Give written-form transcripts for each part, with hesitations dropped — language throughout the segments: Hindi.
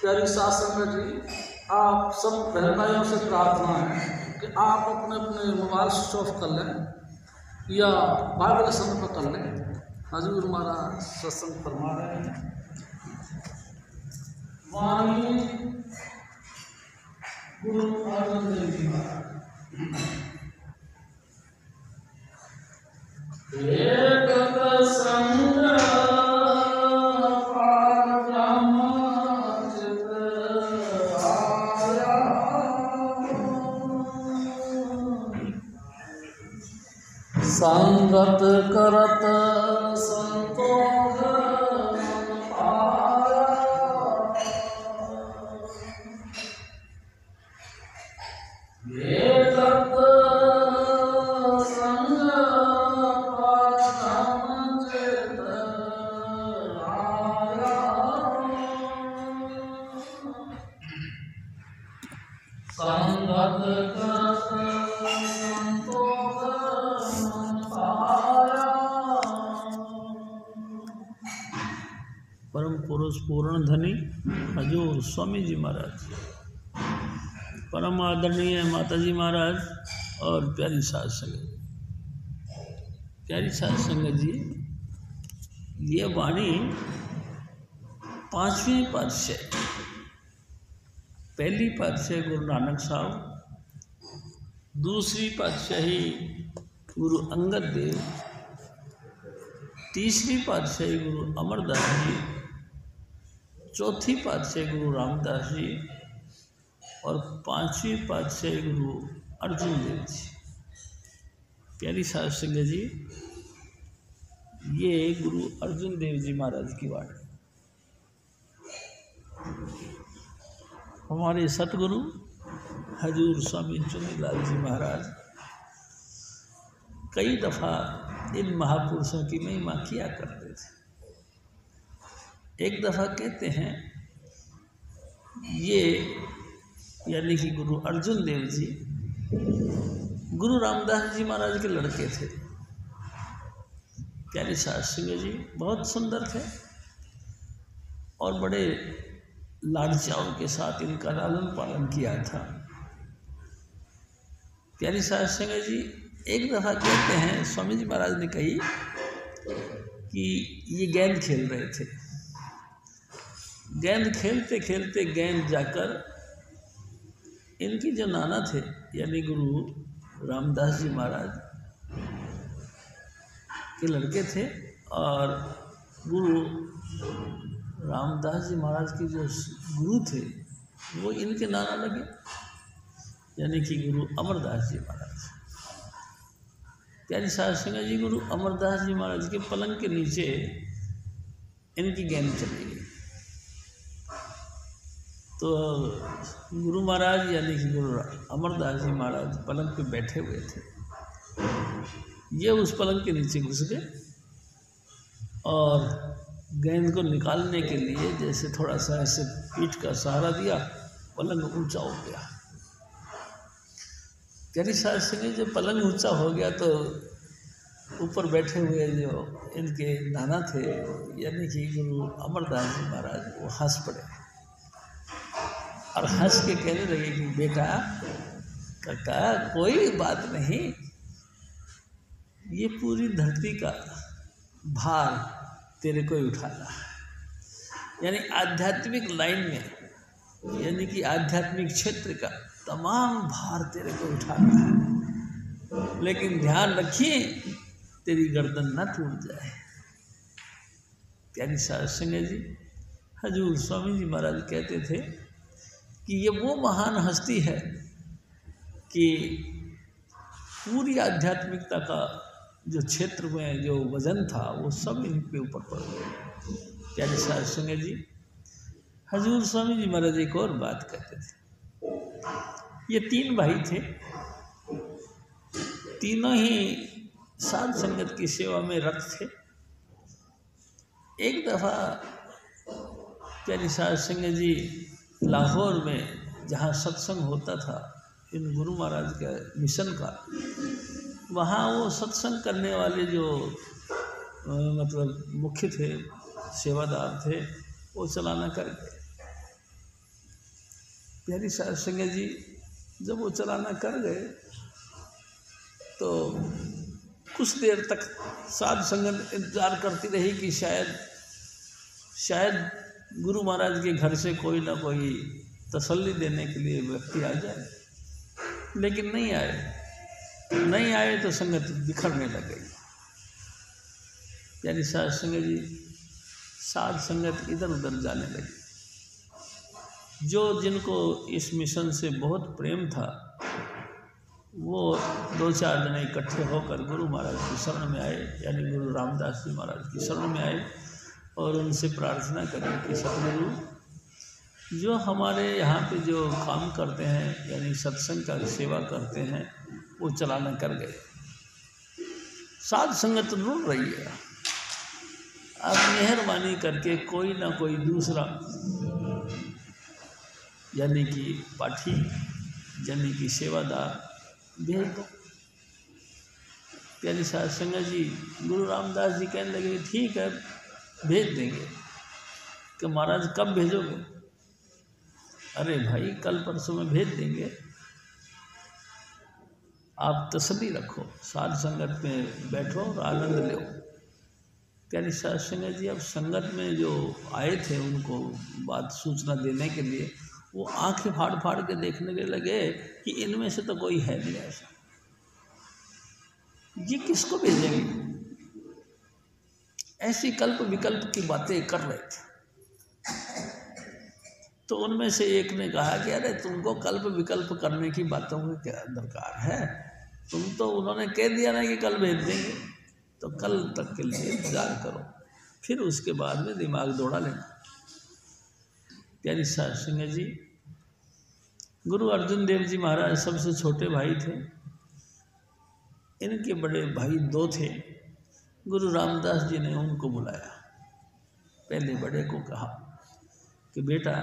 प्यारी साध संगत जी, आप सब बहन भाइयों से प्रार्थना है कि आप अपने अपने मोबाइल स्विच ऑफ कर लें या वाइब्रेशन पर कर लें। हजूर महाराज सत्संग फरमा रहे हैं। वाणी गुरु अर्जुन देव जी महाराज। संगत करत संतोष पाया, एकत संग परम चित आया। संगत करत परम पुरुष पूर्ण धनी हजूर स्वामी जी महाराज, परम आदरणीय माता जी महाराज और प्यारी साध संगत। प्यारी साध संगत जी, ये वाणी पांचवी पातशाही, पहली पातशाही गुरु नानक साहब, दूसरी पातशाही गुरु अंगद देव, तीसरी पातशाही गुरु अमरदास जी, चौथी पातशाही गुरु रामदास जी और पांचवी पातशाही गुरु अर्जुन देव जी। प्यारी साध संगत जी, ये गुरु अर्जुन देव जी महाराज की वाणी। हमारे सतगुरु हजूर स्वामी चुनीलाल जी महाराज कई दफ़ा इन महापुरुषों की महिमा किया करते थे। एक दफ़ा कहते हैं, ये यानी कि गुरु अर्जुन देव जी गुरु रामदास जी महाराज के लड़के थे। प्यारे साध संगत जी, बहुत सुंदर थे और बड़े लाड चाव के साथ इनका लालन पालन किया था। प्यारी साध संगत जी, एक दफ़ा कहते हैं स्वामी जी महाराज ने कही कि ये गेंद खेल रहे थे। गेंद खेलते खेलते गेंद जाकर इनकी जो नाना थे यानी गुरु रामदास जी महाराज के लड़के थे और गुरु रामदास जी महाराज के जो गुरु थे वो इनके नाना लगे यानी कि गुरु अमरदास जी महाराज। प्यारी साध संगत जी, गुरु अमरदास जी महाराज के पलंग के नीचे इनकी गेंद चली गई। तो गुरु महाराज यानी कि गुरु अमरदास जी महाराज पलंग पे बैठे हुए थे। ये उस पलंग के नीचे घुस गए और गेंद को निकालने के लिए जैसे थोड़ा सा ऐसे पीठ का सहारा दिया, पलंग ऊंचा हो गया। प्यारी साध संगत, जब पलंग ऊंचा हो गया तो ऊपर बैठे हुए जो इनके नाना थे यानी कि गुरु अमरदास जी महाराज, वो हंस पड़े और हंस के कहने लगे कि बेटा काका, कोई बात नहीं, ये पूरी धरती का भार तेरे को ही उठाना है। यानी आध्यात्मिक लाइन में यानी कि आध्यात्मिक क्षेत्र का तमाम भार तेरे को उठाना है, लेकिन ध्यान रखिए तेरी गर्दन न टूट जाए। प्यारी साध संगत जी, हजूर स्वामी जी महाराज कहते थे कि ये वो महान हस्ती है कि पूरी आध्यात्मिकता का जो क्षेत्र में जो वजन था वो सब इनके ऊपर पड़ गया। प्यारे साध संगत जी, हजूर स्वामी जी महाराज एक और बात कहते थे। ये तीन भाई थे, तीनों ही साध संगत की सेवा में रत थे। एक दफ़ा प्यारी साध संगत जी, लाहौर में जहाँ सत्संग होता था इन गुरु महाराज के मिशन का, वहाँ वो सत्संग करने वाले जो मतलब मुख्य थे, सेवादार थे, वो चलाना कर गए। प्यारी साध संगत जी जब वो चलाना कर गए तो कुछ देर तक साध संगत इंतजार करती रही कि शायद गुरु महाराज के घर से कोई ना कोई तसल्ली देने के लिए व्यक्ति आ जाए, लेकिन नहीं आए तो संगत बिखरने लग गई। यानी साध संगत इधर उधर जाने लगी। जिनको इस मिशन से बहुत प्रेम था वो 2-4 जने इकट्ठे होकर गुरु महाराज की शरण में आए, यानी गुरु रामदास जी महाराज की शरण में आए और उनसे प्रार्थना करें कि सतगुरु, जो हमारे यहाँ पे जो काम करते हैं यानी सत्संग का सेवा करते हैं वो चलाना कर गए। साध संगत रुल रही है, आप मेहरबानी करके कोई ना कोई दूसरा यानी कि पाठी यानी कि सेवादार भेज दो। प्यारी साध संगत जी गुरु रामदास जी कहने लगे ठीक है भेज देंगे। कि महाराज कब भेजोगे? अरे भाई कल परसों में भेज देंगे, आप तसल्ली रखो, साध संगत में बैठो और आनंद लो। प्यारी साध संगत जी अब संगत में जो आए थे उनको बात सूचना देने के लिए वो आंखें फाड़ के देखने के लगे कि इनमें से तो कोई है नहीं ऐसा, ये किसको भेजेंगे? ऐसी कल्प विकल्प की बातें कर रहे थे। तो उनमें से एक ने कहा कि अरे तुमको कल्प विकल्प करने की बातों में क्या दरकार है, तुम तो उन्होंने कह दिया ना कि कल भेज देंगे, तो कल तक के लिए इंतजार करो, फिर उसके बाद में दिमाग दौड़ा लेना। प्यारी साध संगत जी गुरु अर्जुन देव जी महाराज सबसे छोटे भाई थे, इनके बड़े भाई 2 थे। गुरु रामदास जी ने उनको बुलाया, पहले बड़े को कहा कि बेटा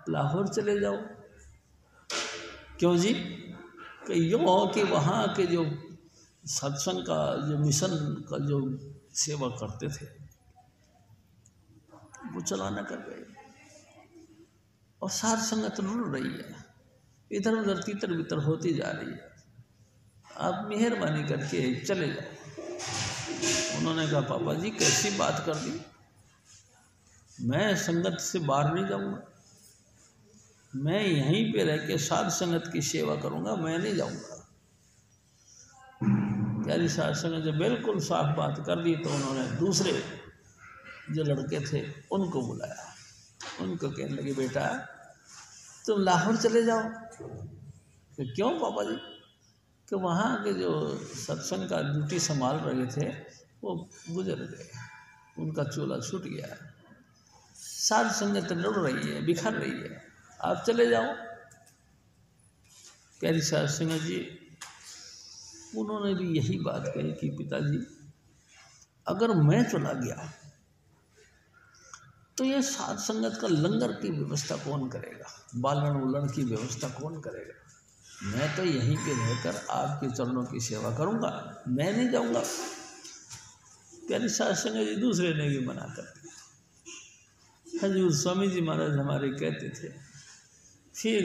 लाहौर चले जाओ। क्यों जी? कि यूँ कि वहाँ के जो सत्संग का जो मिशन का जो सेवा करते थे वो चलाना कर गए और साध संगत रुल रही है, इधर उधर तीतर बितर होती जा रही है, आप मेहरबानी करके चले जाओ। उन्होंने कहा पापा जी कैसी बात कर दी, मैं संगत से बाहर नहीं जाऊंगा, मैं यहीं पे रह के साध संगत की सेवा करूंगा, मैं नहीं जाऊंगा। प्यारी साध संगत जब बिल्कुल साफ बात कर दी तो उन्होंने दूसरे जो लड़के थे उनको बुलाया, उनको कहने लगे बेटा तुम लाहौर चले जाओ। कि क्यों पापा जी? कि वहाँ के जो सत्संग का ड्यूटी संभाल रहे थे वो गुजर गए, उनका चोला छूट गया, साध संगत लड़ रही है, बिखर रही है, आप चले जाओ। प्यारी साध संगत जी उन्होंने भी यही बात कही कि पिताजी अगर मैं चला गया तो ये साध संगत का लंगर की व्यवस्था कौन करेगा, बालन उलन की व्यवस्था कौन करेगा? मैं तो यहीं पे रहकर आपके चरणों की सेवा करूंगा, मैं नहीं जाऊंगा। प्यारी साध संगत जी दूसरे ने भी मना कर दिया। हजूर स्वामी जी महाराज हमारे कहते थे। फिर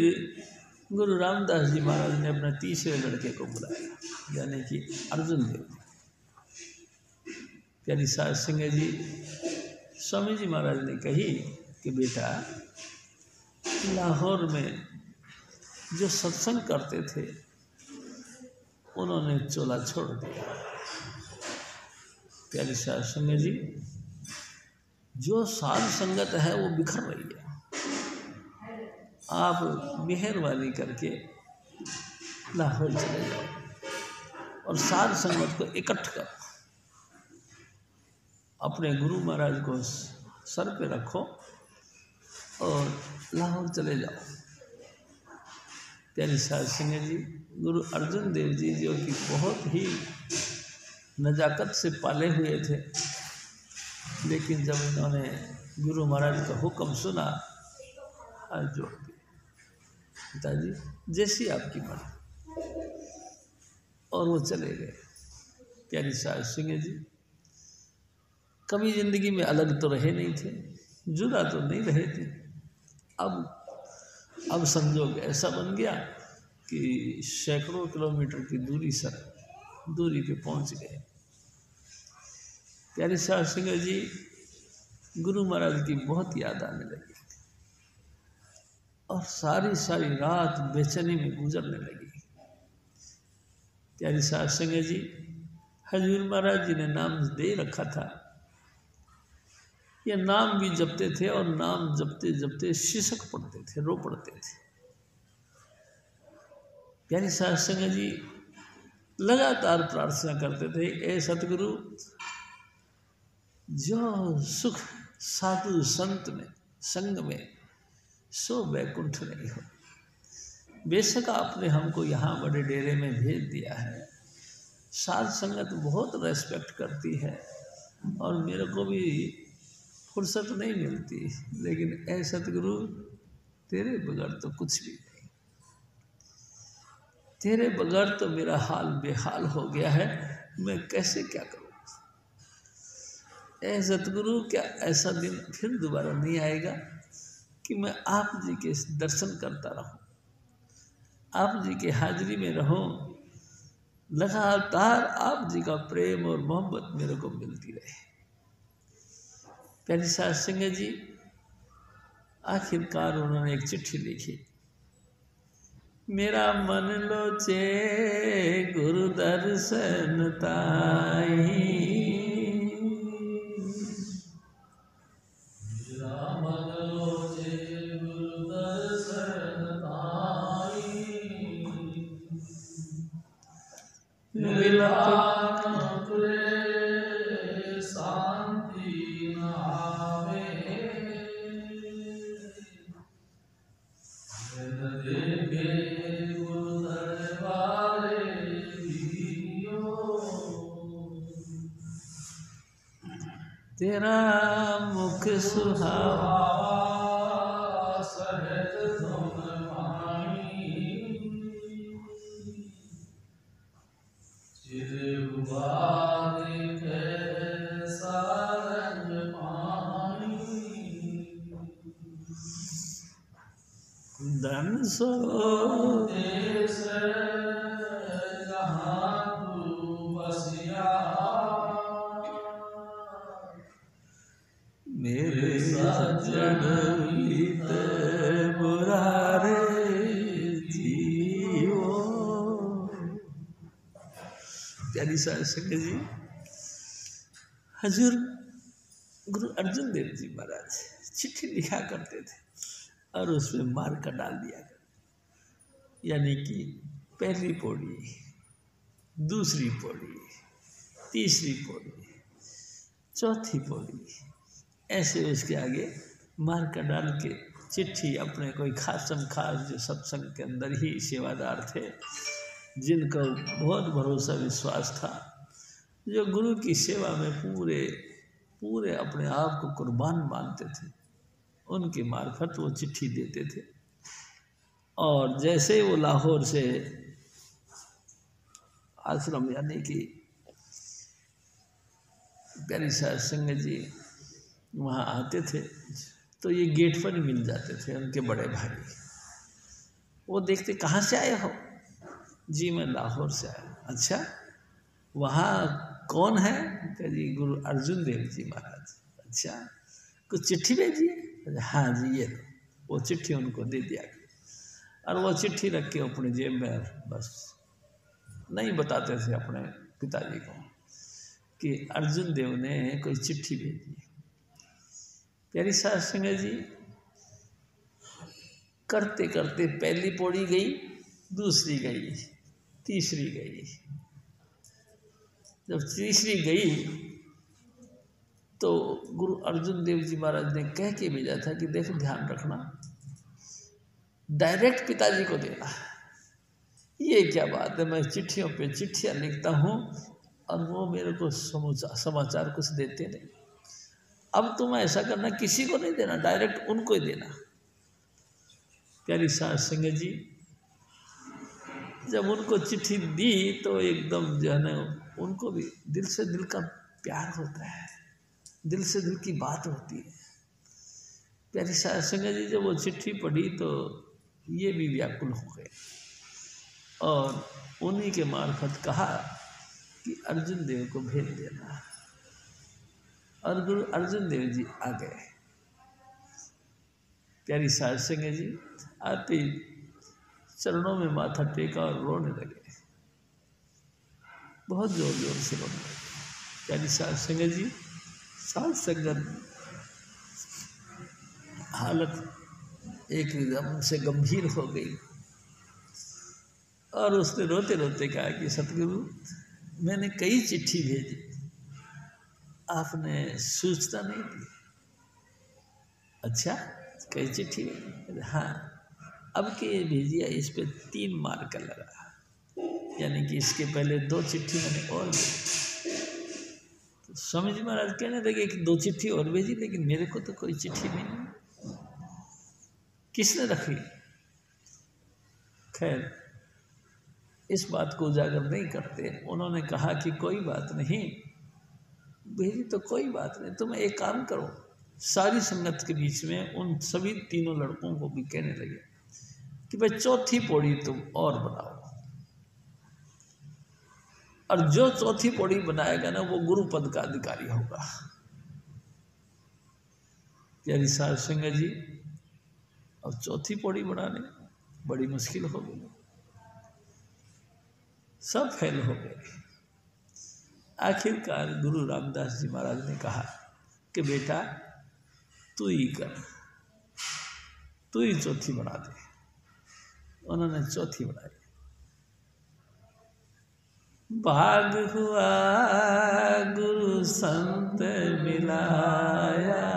गुरु रामदास जी महाराज ने अपने तीसरे लड़के को बुलाया, यानी कि अर्जुन देव जी। प्यारी साध संगत जी स्वामी जी महाराज ने कही कि बेटा लाहौर में जो सत्संग करते थे उन्होंने चोला छोड़ दिया। प्यारी साध संगत जी जो साध संगत है वो बिखर रही है, आप मेहरबानी करके लाहौर चले जाओ और साध संगत को इकट्ठ करो, अपने गुरु महाराज को सर पे रखो और लाहौर चले जाओ। प्यारी साध संगत जी गुरु अर्जुन देव जी जो कि बहुत ही नजाकत से पाले हुए थे, लेकिन जब इन्होंने गुरु महाराज का हुक्म सुना हाथ जोड़ दिए, पिताजी जैसी आपकी मर्जी, और वो चले गए। प्यारी साध संगत जी कभी ज़िंदगी में अलग तो रहे नहीं थे, जुदा तो नहीं रहे थे। अब अब संजोग ऐसा बन गया कि सैकड़ों किलोमीटर की दूरी पे पहुंच गए। प्यारे साहब सिंह जी गुरु महाराज की बहुत याद आने लगी और सारी सारी रात बेचैनी में गुजरने लगी। प्यारे साहब सिंह जी हजूर महाराज जी ने नाम दे रखा था, ये नाम भी जपते थे और नाम जपते जपते शिशक पड़ते थे, रो पड़ते थे। प्यारे साहब सिंह जी लगातार प्रार्थना करते थे, ए सतगुरु जो सुख साधु संत में संग में सो वैकुंठ नहीं हो। बेशक आपने हमको यहाँ बड़े डेरे में भेज दिया है, साध संगत बहुत रेस्पेक्ट करती है और मेरे को भी फुर्सत नहीं मिलती, लेकिन ऐ सतगुरु तेरे बगैर तो कुछ भी नहीं, तेरे बगैर तो मेरा हाल बेहाल हो गया है, मैं कैसे क्या करूँ। ऐ सतगुरु क्या ऐसा दिन फिर दोबारा नहीं आएगा कि मैं आप जी के दर्शन करता रहूं, आप जी के हाजिरी में रहूं, लगातार आप जी का प्रेम और मोहब्बत मेरे को मिलती रहे। प्यारे साहब सिंह जी आखिरकार उन्होंने एक चिट्ठी लिखी, मेरा मन लोचे गुरु दर्शन ताई, शांति न आवे, गुरु दरबारे तेरा मुख सुहावा सहज धुन वाणी, धन सो देश जहाँ तू बसिया, मेरे सज्जन हित मुरारे जियो। प्यारी साहब सिंह जी हजूर गुरु अर्जुन देव जी महाराज चिट्ठी लिखा करते थे और उसमें मार्का डाल दिया करते, यानी कि पहली पौड़ी, दूसरी पौड़ी, तीसरी पौड़ी, चौथी पौड़ी, ऐसे उसके आगे मार्का डाल के चिट्ठी अपने कोई खासम खास जो सत्संग के अंदर ही सेवादार थे, जिनको बहुत भरोसा विश्वास था, जो गुरु की सेवा में पूरे पूरे अपने आप को कुर्बान मानते थे, उनके मार्फत वो चिट्ठी देते थे। और जैसे वो लाहौर से आश्रम यानी कि प्यारी साहब सिंह जी वहाँ आते थे तो ये गेट पर ही मिल जाते थे उनके बड़े भाई। वो देखते कहाँ से आए हो, जी मैं लाहौर से आया। अच्छा वहाँ कौन है, जी गुरु अर्जुन देव जी महाराज। अच्छा कुछ चिट्ठी भेजी है, हाँ जी ये वो चिट्ठी उनको दे दिया और वो चिट्ठी रख के अपने जेब में बस नहीं बताते थे अपने पिताजी को कि अर्जुन देव ने कोई चिट्ठी भेजी। प्यारी साहब सिंह जी करते करते पहली पौड़ी गई, दूसरी गई, तीसरी गई। जब तीसरी गई तो गुरु अर्जुन देव जी महाराज ने कह के भेजा था कि देखो ध्यान रखना, डायरेक्ट पिताजी को देना। ये क्या बात है, मैं चिट्ठियों पे चिट्ठियाँ लिखता हूँ और वो मेरे को समाचार कुछ देते नहीं। अब तुम ऐसा करना, किसी को नहीं देना, डायरेक्ट उनको ही देना। प्यारी साहब सिंह जी जब उनको चिट्ठी दी तो एकदम जो है ना उनको भी दिल से दिल का प्यार होता है, दिल से दिल की बात होती है। प्यारी साहब सिंह जी जब वो चिट्ठी पढ़ी तो ये भी व्याकुल हो गए और उन्हीं के मार्फत कहा कि अर्जुन देव को भेज देना। और गुरु अर्जुन देव जी आ गए। प्यारी साध संगत जी आते ही चरणों में माथा टेका और रोने लगे, बहुत जोर जोर से रोने लगे। प्यारी साध संगत जी, साध संगत हालत एकदम से गंभीर हो गई और उसने रोते रोते कहा कि सतगुरु, मैंने कई चिट्ठी भेजी, आपने सूचना नहीं दी। अच्छा, कई चिट्ठी भेजी? हाँ, अब के भेजिया, इस पे 3 मार्क लगा, यानी कि इसके पहले 2 चिट्ठी मैंने और भेजी। तो स्वामी जी महाराज कहने लगे कि 2 चिट्ठी और भेजी, लेकिन मेरे को तो कोई चिट्ठी नहीं, किसने रखी? खैर, इस बात को उजागर नहीं करते। उन्होंने कहा कि कोई बात नहीं, भेजी तो कोई बात नहीं, तुम एक काम करो, सारी संगत के बीच में उन सभी 3 लड़कों को भी कहने लगे कि भाई 4थी पौड़ी तुम और बनाओ, और जो 4थी पौड़ी बनाएगा ना वो गुरु पद का अधिकारी होगा। प्यारी साध संगत जी, अब 4थी पौड़ी बनाने बड़ी मुश्किल हो गई, सब फेल हो गए। आखिरकार गुरु रामदास जी महाराज ने कहा कि बेटा तू ही कर, तू ही 4थी बना दे। उन्होंने 4थी बनाई। भाग हुआ गुरु संत मिलाया,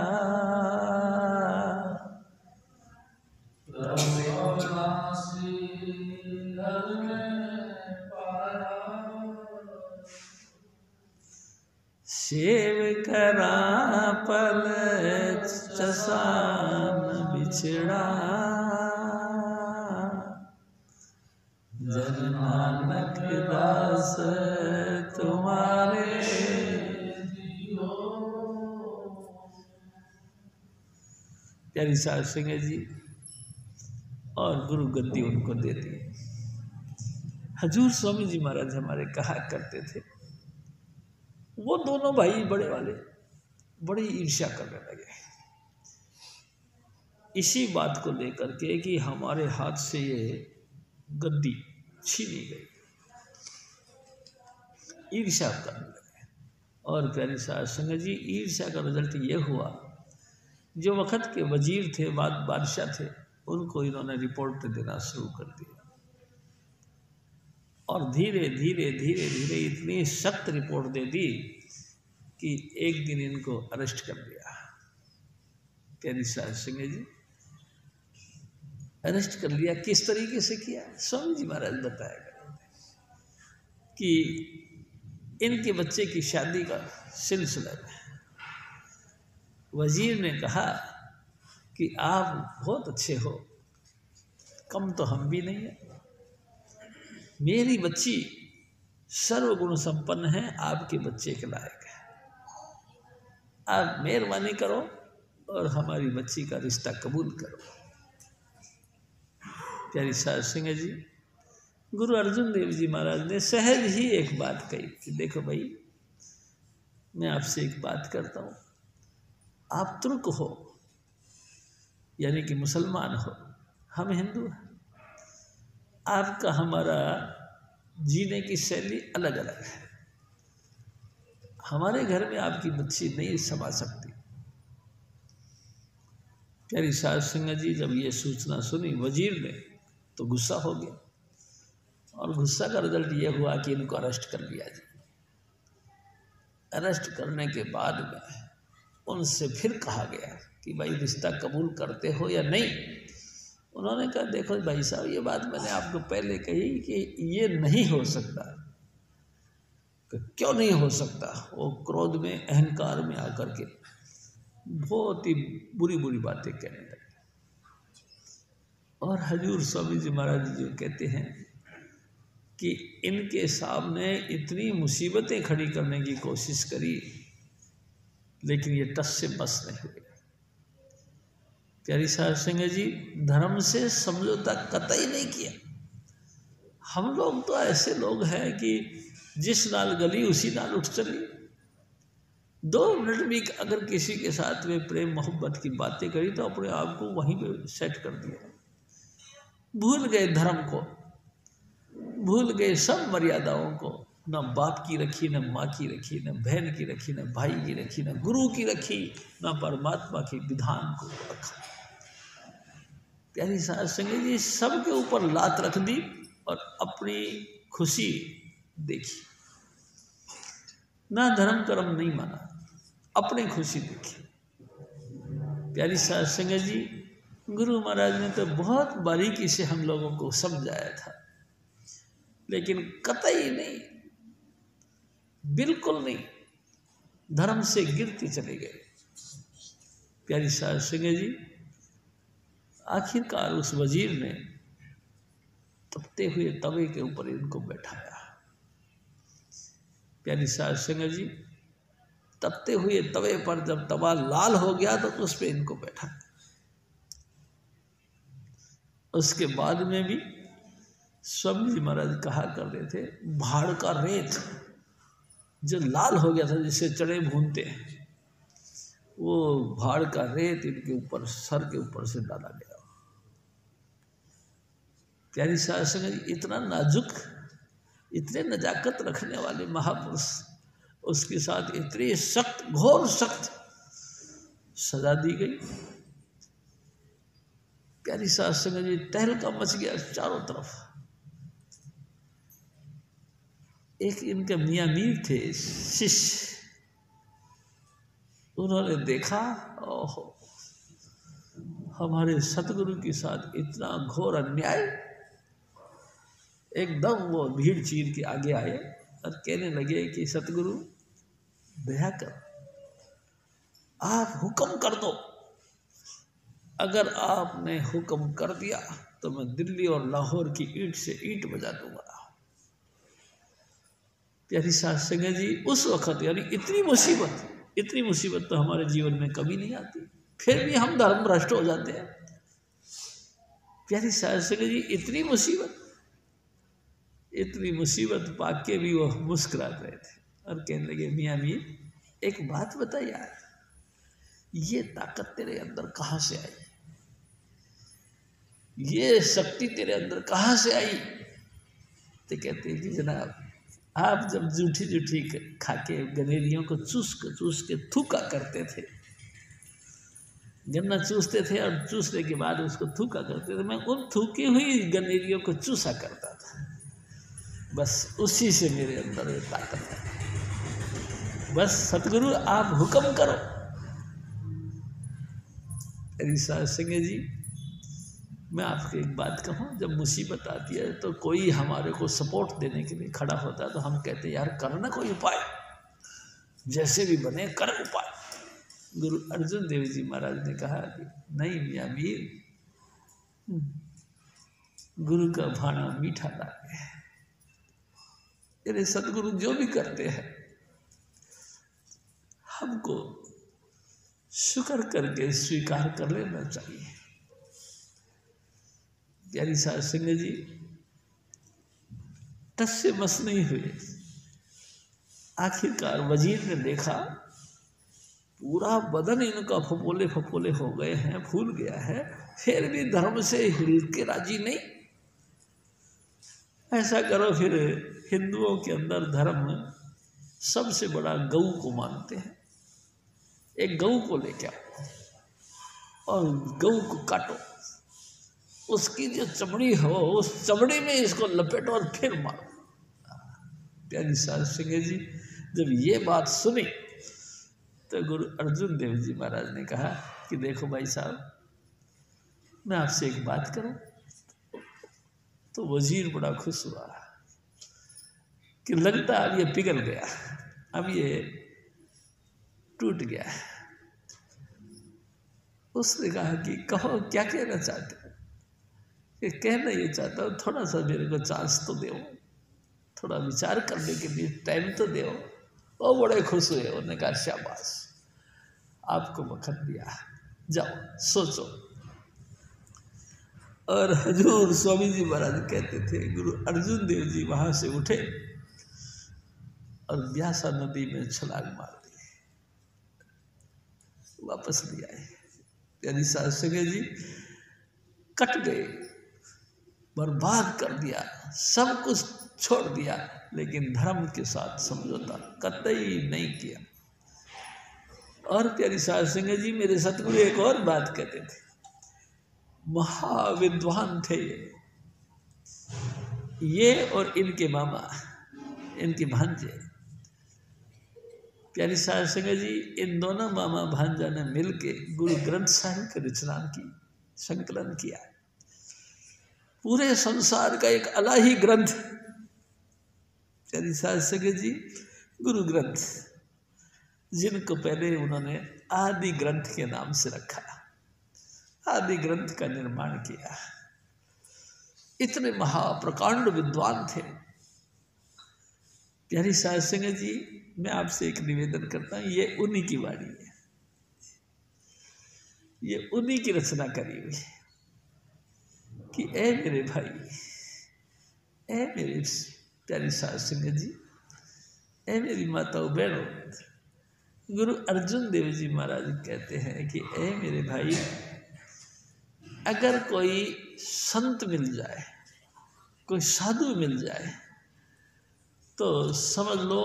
सेव करा पल चसान बिछड़ा, जन नानक दास तुम्हारे जियो। प्यारी साध संगत जी, और गुरु गद्दी उनको दे दी। हजूर स्वामी जी महाराज हमारे कहा करते थे, वो दोनों भाई बड़े वाले बड़ी ईर्ष्या करने लगे इसी बात को लेकर के कि हमारे हाथ से ये गद्दी छीनी गई, ईर्ष्या करने लगे। और प्यारी साध संगत जी, ईर्ष्या का रिजल्ट ये हुआ, जो वक़्त के वजीर थे, बादशाह थे, उनको इन्होंने रिपोर्ट देना शुरू कर दिया और धीरे धीरे धीरे धीरे इतनी सख्त रिपोर्ट दे दी कि एक दिन इनको अरेस्ट कर दिया। प्यारी साध संगत जी, अरेस्ट कर लिया। किस तरीके से किया, स्वामी जी महाराज बताएगा कि इनके बच्चे की शादी का सिलसिला में वजीर ने कहा कि आप बहुत अच्छे हो, कम तो हम भी नहीं है, मेरी बच्ची सर्वगुण संपन्न है, आपके बच्चे के लायक है, आप मेहरबानी करो और हमारी बच्ची का रिश्ता कबूल करो। प्यारी साध संगत जी, गुरु अर्जुन देव जी महाराज ने सहज ही एक बात कही कि देखो भाई, मैं आपसे एक बात करता हूँ, आप तुर्क हो यानी कि मुसलमान हो, हम हिंदू हैं, आपका हमारा जीने की शैली अलग अलग है, हमारे घर में आपकी बच्ची नहीं समा सकती। प्यारी साध संगत जी, जब ये सूचना सुनी वजीर ने तो गुस्सा हो गया और गुस्सा का रिजल्ट ये हुआ कि इनको अरेस्ट कर लिया जी। अरेस्ट करने के बाद में उनसे फिर कहा गया कि भाई रिश्ता कबूल करते हो या नहीं। उन्होंने कहा देखो भाई साहब, ये बात मैंने आपको पहले कही कि ये नहीं हो सकता। क्यों नहीं हो सकता? वो क्रोध में, अहंकार में आकर के बहुत ही बुरी बुरी बातें कहने लगे। और हजूर स्वामी जी महाराज जी कहते हैं कि इनके सामने इतनी मुसीबतें खड़ी करने की कोशिश करी, लेकिन ये टस से बस नहीं हुए। प्यारी साहब सिंह जी, धर्म से समझौता कतई नहीं किया। हम लोग तो ऐसे लोग हैं कि जिस नाल गली उसी नाल उठ चली। 2 मिनट भी अगर किसी के साथ में प्रेम मोहब्बत की बातें करी तो अपने आप को वहीं पे सेट कर दिया। भूल गए धर्म को, भूल गए सब मर्यादाओं को। न बाप की रखी, न माँ की रखी, न बहन की रखी, न भाई की रखी, न गुरु की रखी, न परमात्मा के विधान को रखा। प्यारी साहब सिंह जी, सबके ऊपर लात रख दी और अपनी खुशी देखी। ना धर्म कर्म नहीं माना, अपनी खुशी देखी। प्यारी साहब सिंह जी, गुरु महाराज ने तो बहुत बारीकी से हम लोगों को समझाया था, लेकिन कतई नहीं, बिल्कुल नहीं, धर्म से गिरते चले गए। प्यारी साहब सिंह जी, आखिरकार उस वजीर ने तपते हुए तवे के ऊपर इनको बैठाया। प्यारी साहब सिंह जी, तपते हुए तवे पर जब तवा लाल हो गया तो उस पर इनको बैठाया। उसके बाद में भी स्वामी जी महाराज कहा करते थे, भाड़ का रेत जो लाल हो गया था, जिसे चढ़े भूनते हैं, वो भाड़ का रेत इनके ऊपर, सर के ऊपर से डाला गया। प्यारी साहब सिंह जी, इतना नाजुक, इतने नजाकत रखने वाले महापुरुष, उसके साथ इतनी सख्त, घोर सख्त सजा दी गई। प्यारी साहब सिंह जी, तहलका मच गया चारों तरफ। एक इनके मियाँ मीर थे शिष्य, उन्होंने देखा, ओहो, हमारे सतगुरु के साथ इतना घोर अन्याय। एकदम वो भीड़ चीर के आगे आए और कहने लगे कि सतगुरु दया कर, आप हुक्म कर दो। अगर आपने हुक्म कर दिया तो मैं दिल्ली और लाहौर की ईंट से ईंट बजा दूंगा। प्यारी साहब सिंह जी, उस वक्त यानी इतनी मुसीबत तो हमारे जीवन में कभी नहीं आती, फिर भी हम धर्म भ्रष्ट हो जाते हैं। प्यारी साहब सिंह जी, इतनी मुसीबत पाके भी वो मुस्कुरा रहे थे और कहने लगे, मियाँ मीर, एक बात बता यार, ये ताकत तेरे अंदर कहाँ से आई, ये शक्ति तेरे अंदर कहाँ से आई? तो कहते हैं, जी जनाब, आप जब जूठी खाके गनेरियों को चूस के थूका करते थे, गन्ना चूसते थे और चूसने के बाद उसको थूका करते थे, मैं उन थूकी हुई गनेरियों को चूसा करता था। बस उसी से मेरे अंदर ये ताकत है। बस सतगुरु आप हुक्म करो। साहब सिंह जी, मैं आपको एक बात कहूँ, जब मुसीबत आती है तो कोई हमारे को सपोर्ट देने के लिए खड़ा होता है तो हम कहते हैं, यार कर ना कोई उपाय, जैसे भी बने कर उपाय। गुरु अर्जुन देव जी महाराज ने कहा कि नहीं मियाँ मीर, गुरु का भाना मीठा लागे। यानी सतगुरु जो भी करते हैं हमको शुक्र करके स्वीकार कर लेना चाहिए। प्यारी साहब सिंह जी टस से मस नहीं हुए। आखिरकार वजीर ने देखा पूरा बदन इनका फपोले फपोले हो गए हैं, फूल गया है, फिर भी धर्म से हिल के राजी नहीं। ऐसा करो, फिर हिंदुओं के अंदर धर्म सबसे बड़ा गऊ को मानते हैं। एक गऊ को लेके आओ और गऊ को काटो, उसकी जो चमड़ी हो उस चमड़ी में इसको लपेटो और फिर मारो। प्यारी साहब सिंह जी जब ये बात सुनी तो गुरु अर्जुन देव जी महाराज ने कहा कि देखो भाई साहब, मैं आपसे एक बात करूं। तो वजीर बड़ा खुश हुआ कि लगता अब ये पिघल गया, अब ये टूट गया। उसने कहा कि कहो क्या कहना चाहते हो? कि कहना ये चाहता हूँ, थोड़ा सा मेरे को चांस तो दो, थोड़ा विचार करने के लिए टाइम तो दो। वो बड़े खुश हुए, उन्होंने कहा शाबाश, आपको वक्त दिया, जाओ सोचो। और हजूर स्वामी जी महाराज कहते थे, गुरु अर्जुन देव जी वहां से उठे और ब्यासा नदी में छलांग मार दी, वापस नहीं आए। प्यारी साध संगत जी कट गए, बर्बाद कर दिया, सब कुछ छोड़ दिया, लेकिन धर्म के साथ समझौता कतई नहीं किया। और प्यारी साध संगत जी मेरे सतगुरु एक और बात कहते थे, महाविद्वान थे ये और इनके मामा, इनके भांजे। प्यारी साध संगत जी इन दोनों मामा भांजा ने मिलके गुरु ग्रंथ साहिब की रचना की, संकलन किया। पूरे संसार का एक अलग ही ग्रंथ प्यारी साध संगत जी गुरु ग्रंथ, जिनको पहले उन्होंने आदि ग्रंथ के नाम से रखा, आदि ग्रंथ का निर्माण किया। इतने महाप्रकांड विद्वान थे। प्यारी साध संगत जी मैं आपसे एक निवेदन करता हूं, ये उन्हीं की वाणी है, ये उन्हीं की रचना करी हुई है कि ए मेरे भाई, ए मेरे प्यारी साध संगत जी, ए मेरी माताओं बहनों, गुरु अर्जुन देव जी महाराज कहते हैं कि ए मेरे भाई, अगर कोई संत मिल जाए, कोई साधु मिल जाए, तो समझ लो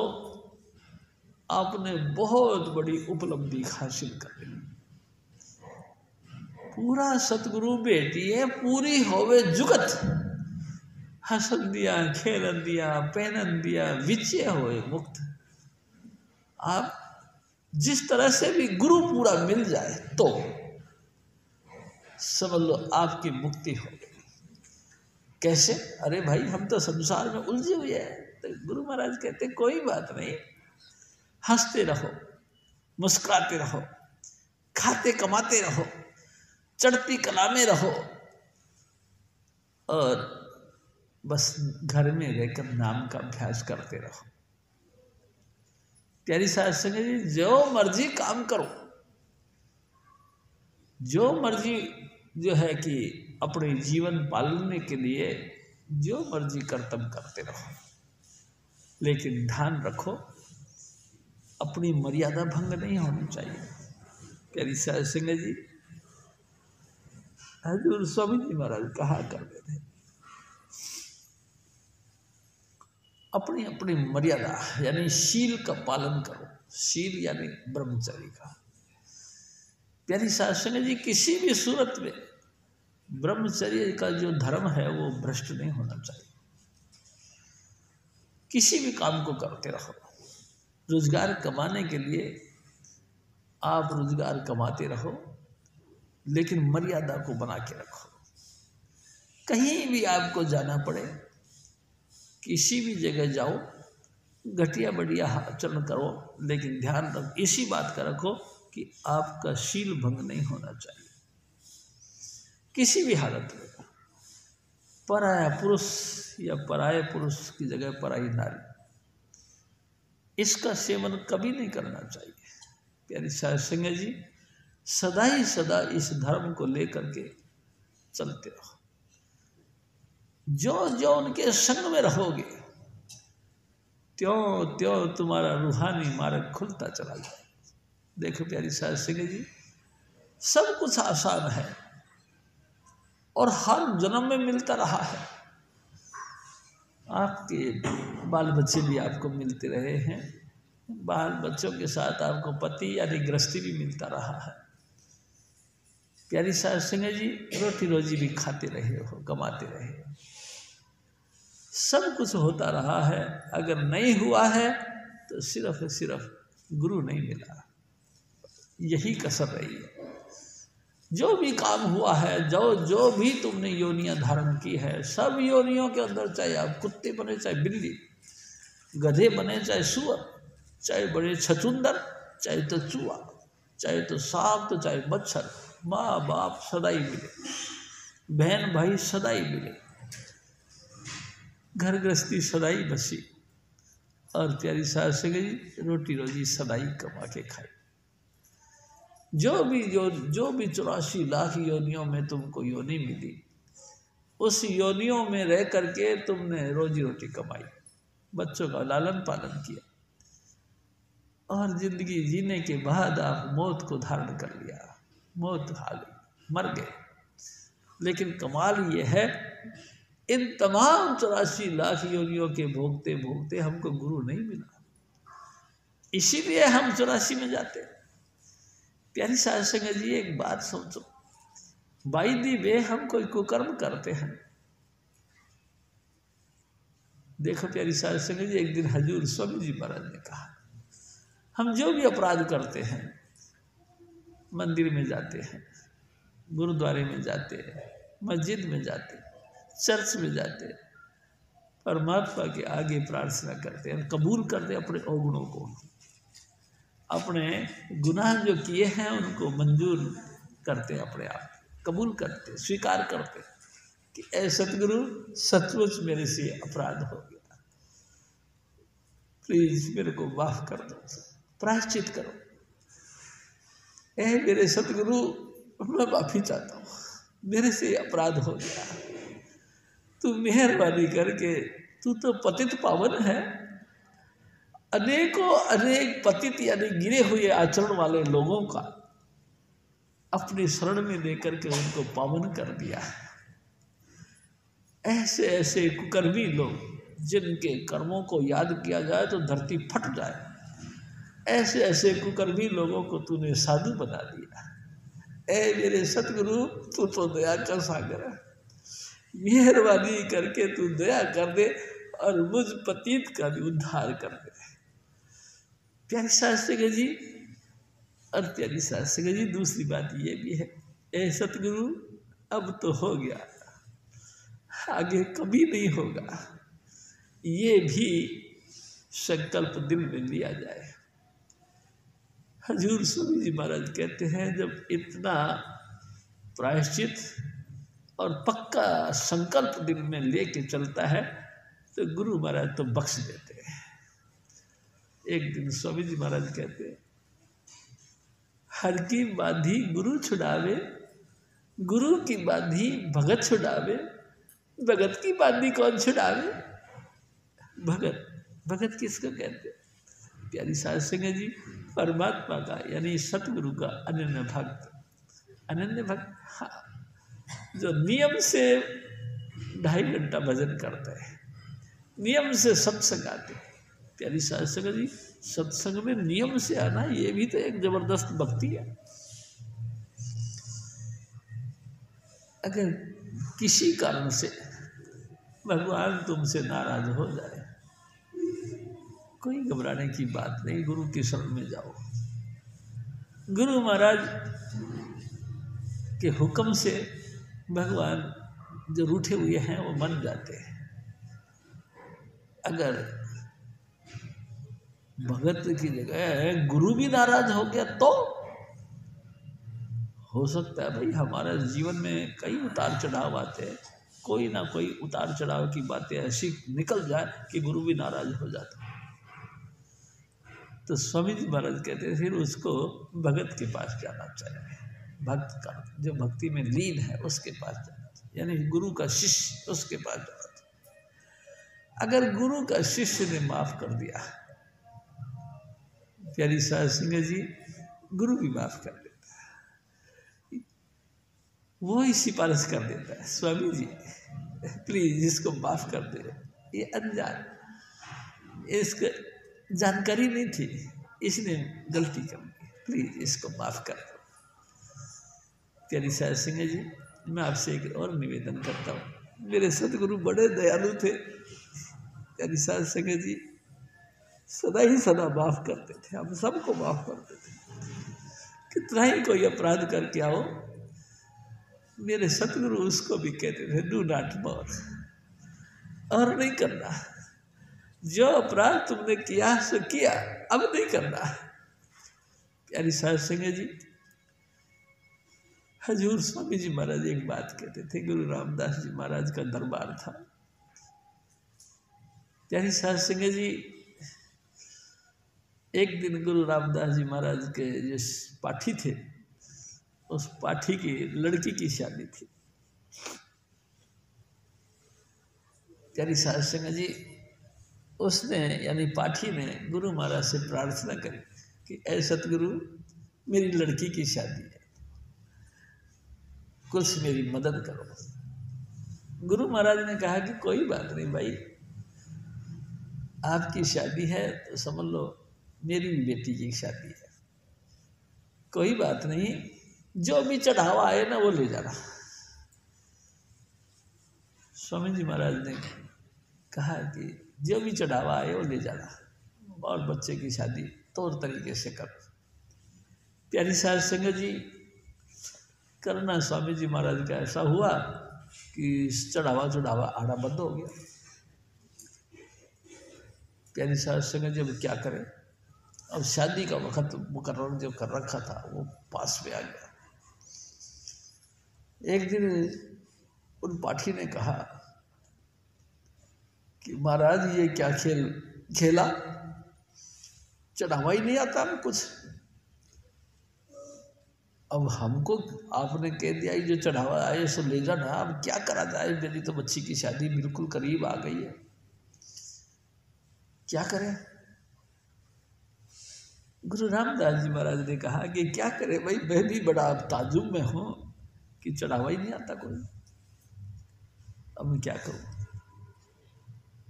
आपने बहुत बड़ी उपलब्धि हासिल कर ली। पूरा सतगुरु बेटी है, पूरी होवे जुगत, हसन दिया, खेलन दिया, पहनन दिया, विचय होए मुक्त। आप जिस तरह से भी गुरु पूरा मिल जाए तो समझ लो आपकी मुक्ति हो गई। कैसे? अरे भाई हम तो संसार में उलझे हुए हैं। तो गुरु महाराज कहते कोई बात नहीं, हंसते रहो, मुस्कुराते रहो, खाते कमाते रहो, चढ़ती कला में रहो, और बस घर में रहकर नाम का अभ्यास करते रहो। प्यारी साध संगत जी जो मर्जी काम करो, जो मर्जी जो है कि अपने जीवन पालने के लिए जो मर्जी कर्तव्य करते रहो, लेकिन ध्यान रखो अपनी मर्यादा भंग नहीं होनी चाहिए। प्यारी साध संगत जी हजूर स्वामी जी महाराज कहा करते थे, अपनी अपनी मर्यादा यानी शील का पालन करो। शील यानी ब्रह्मचर्य का। प्यारी साध संगत जी किसी भी सूरत में ब्रह्मचर्य का जो धर्म है वो भ्रष्ट नहीं होना चाहिए। किसी भी काम को करते रहो, रोजगार कमाने के लिए आप रोजगार कमाते रहो, लेकिन मर्यादा को बना के रखो। कहीं भी आपको जाना पड़े, किसी भी जगह जाओ, घटिया बढ़िया आचरण करो, लेकिन ध्यान रखो, इसी बात का रखो कि आपका शील भंग नहीं होना चाहिए। किसी भी हालत में पराया पुरुष या पराये पुरुष की जगह पराई नारी, इसका सेवन कभी नहीं करना चाहिए। प्यारी साध संगत जी सदा ही सदा इस धर्म को लेकर के चलते रहो। जो जो उनके संग में रहोगे, त्यों त्यों तुम्हारा रूहानी मार्ग खुलता चला जाए। देखो प्यारी साध संगत जी सब कुछ आसान है और हर जन्म में मिलता रहा है। आपके बाल बच्चे भी आपको मिलते रहे हैं, बाल बच्चों के साथ आपको पति यानी गृहस्थी भी मिलता रहा है। प्यारी साध संगत जी रोटी रोजी भी खाते रहे हो, कमाते रहे हो, सब कुछ होता रहा है। अगर नहीं हुआ है तो सिर्फ गुरु नहीं मिला, यही कसर रही है। जो भी काम हुआ है, जो भी तुमने योनियां धारण की है, सब योनियों के अंदर, चाहे आप कुत्ते बने, चाहे बिल्ली, गधे बने, चाहे सुअर, चाहे बड़े छछूंदर, चाहे तो चूहा, चाहे तो सांप, तो चाहे मच्छर, माँ बाप सदा ही मिले, बहन भाई सदा ही मिले, घर गृहस्थी सदा ही बसी, और प्यारी साध संगत जी रोटी रोजी सदा ही कमा के खाई। जो भी 84 लाख योनियों में तुमको योनि मिली, उस योनियों में रह करके तुमने रोजी रोटी कमाई, बच्चों का लालन पालन किया, और जिंदगी जीने के बाद आप मौत को धारण कर लिया, मौत आ गई, मर गए। लेकिन कमाल ये है, इन तमाम 84 लाख योनियों के भोगते भोगते हमको गुरु नहीं मिला, इसीलिए हम 84 में जाते। प्यारी साध संगत जी, एक बात सोचो, बाई दी वे हम कोई कुकर्म करते हैं। देखो प्यारी साध संगत जी, एक दिन हजूर स्वामी जी महाराज ने कहा, हम जो भी अपराध करते हैं, मंदिर में जाते हैं, गुरुद्वारे में जाते हैं, मस्जिद में जाते हैं, चर्च में जाते हैं, परमात्मा के आगे प्रार्थना करते हैं, कबूल करते अपने अवगुणों को, अपने गुनाह जो किए हैं उनको मंजूर करते, अपने आप कबूल करते, स्वीकार करते कि ऐ सतगुरु, सचमुच मेरे से अपराध हो गया, प्लीज मेरे को माफ कर दो, प्रायश्चित करो। ऐ मेरे सतगुरु, मैं माफी चाहता हूँ, मेरे से अपराध हो गया, तू मेहरबानी करके, तू तो पतित पावन है, अनेकों अनेक पतित यानी गिरे हुए आचरण वाले लोगों का अपनी शरण में लेकर के उनको पावन कर दिया है। ऐसे ऐसे कुकर्मी लोग जिनके कर्मों को याद किया जाए तो धरती फट जाए, ऐसे ऐसे कुकर्मी लोगों को तूने साधु बना दिया। ऐ मेरे सतगुरु, तू तो दया का सागर है, मेहरबानी करके तू दया कर दे और मुझ पतित का भी उद्धार कर दे। प्यारी शास्त्री जी, और प्यारी शास्त्री जी, दूसरी बात ये भी है, ऐ सतगुरु, अब तो हो गया, आगे कभी नहीं होगा, ये भी संकल्प दिल में लिया जाए। हजूर स्वामी जी महाराज कहते हैं, जब इतना प्रायश्चित और पक्का संकल्प दिल में लेके चलता है तो गुरु महाराज तो बख्श देते हैं। एक दिन स्वामी जी महाराज कहते हैं, हर की बाधी गुरु छुड़ावे, गुरु की बाधी भगत छुड़ावे, भगत की बाधी कौन छुड़ावे। भगत, भगत किसको कहते हैं? प्यारी साध संगत जी, परमात्मा का यानी सतगुरु का अनन्य भक्त। अनन्य भक्त, हाँ, जो नियम से 2.5 घंटा भजन करते हैं, नियम से सत्संग आते हैं। प्यारी साध संगत जी, सत्संग में नियम से आना ये भी तो एक जबरदस्त भक्ति है। अगर किसी कारण से भगवान तुमसे नाराज हो जाए, कोई घबराने की बात नहीं, गुरु की शरण में जाओ। गुरु महाराज के हुक्म से भगवान जो रूठे हुए हैं वो मन जाते हैं। अगर भगत की जगह गुरु भी नाराज हो गया तो हो सकता है भाई, हमारे जीवन में कई उतार चढ़ाव आते हैं, कोई ना कोई उतार चढ़ाव की बातें ऐसी निकल जाए कि गुरु भी नाराज हो जाता है। तो स्वामी जी महाराज कहते हैं, फिर उसको भगत के पास जाना चाहिए, भक्त का जो भक्ति में लीन है उसके पास जाना चाहिए, यानी गुरु का शिष्य, उसके पास जाना चाहिए। अगर गुरु का शिष्य ने माफ कर दिया, प्यारी साध संगत जी, गुरु भी माफ कर देता है, वो ही सिफारिश कर देता है, स्वामी जी प्लीज इसको माफ कर दे, ये अनजान, इसको जानकारी नहीं थी, इसने गलती कर दी, प्लीज इसको माफ कर दो। प्यारी साध संगत जी, मैं आपसे एक और निवेदन करता हूँ, मेरे सतगुरु बड़े दयालु थे। प्यारी साध संगत जी सदा ही सदा माफ करते थे, हम सबको माफ करते थे। कितना ही कोई अपराध करके आओ, मेरे सतगुरु उसको भी कहते थे, डू नॉट मोर, और नहीं करना, जो अपराध तुमने किया सो किया, अब नहीं करना। प्यारी साध संगत जी, हजूर स्वामी जी महाराज एक बात कहते थे, गुरु रामदास जी महाराज का दरबार था। प्यारी साध संगत जी, एक दिन गुरु रामदास जी महाराज के जो पाठी थे, उस पाठी की लड़की की शादी थी। प्यारी साध संगत जी, उसने यानी पाठी ने गुरु महाराज से प्रार्थना करी कि ऐ सतगुरु, मेरी लड़की की शादी है, कुछ मेरी मदद करो। गुरु महाराज ने कहा कि कोई बात नहीं भाई, आपकी शादी है तो समझ लो मेरी भी बेटी की शादी है, कोई बात नहीं, जो भी चढ़ावा आए ना वो ले जाना। स्वामी जी महाराज ने कहा कि जो भी चढ़ावा आए वो ले जाना और बच्चे की शादी तौर तरीके से कर। प्यारी साध संगत जी, करना स्वामी जी महाराज का ऐसा हुआ कि चढ़ावा आना बंद हो गया। प्यारी साध संगत जी अब क्या करें, अब शादी का वक्त मुकर्रर जो कर रखा था वो पास में आ गया। एक दिन उन पाठी ने कहा कि महाराज ये क्या खेल खेला, चढ़ावा ही नहीं आता हमें कुछ। अब हमको आपने कह दिया जो चढ़ावा आए सो ले जाना, अब क्या करा जाए, मेरी तो बच्ची की शादी बिल्कुल करीब आ गई है, क्या करें। गुरु रामदास जी महाराज ने कहा कि क्या करें भाई, मैं भी बड़ा अब ताजुब में हूं कि चढ़ावा ही नहीं आता कोई, अब मैं क्या करूं।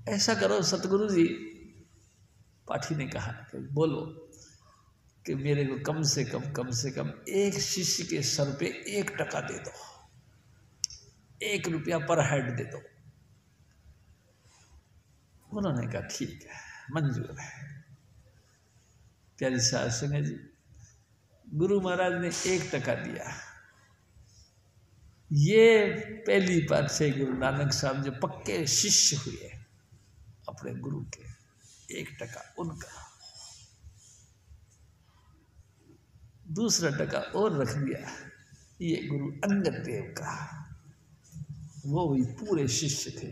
ऐसा करो सतगुरु जी, पाठी ने कहा कि बोलो कि मेरे को कम से कम एक शिष्य के सर पे 1 टका दे दो, 1 रुपया पर हेड दे दो। उन्होंने कहा ठीक है, मंजूर है। प्यारी साध संगत जी, गुरु महाराज ने 1 टका दिया। ये पहली बार से गुरु नानक साहब जो पक्के शिष्य हुए अपने गुरु के, 1 टका उनका, दूसरा टका और रख दिया ये गुरु अंगद देव का, वो भी पूरे शिष्य थे।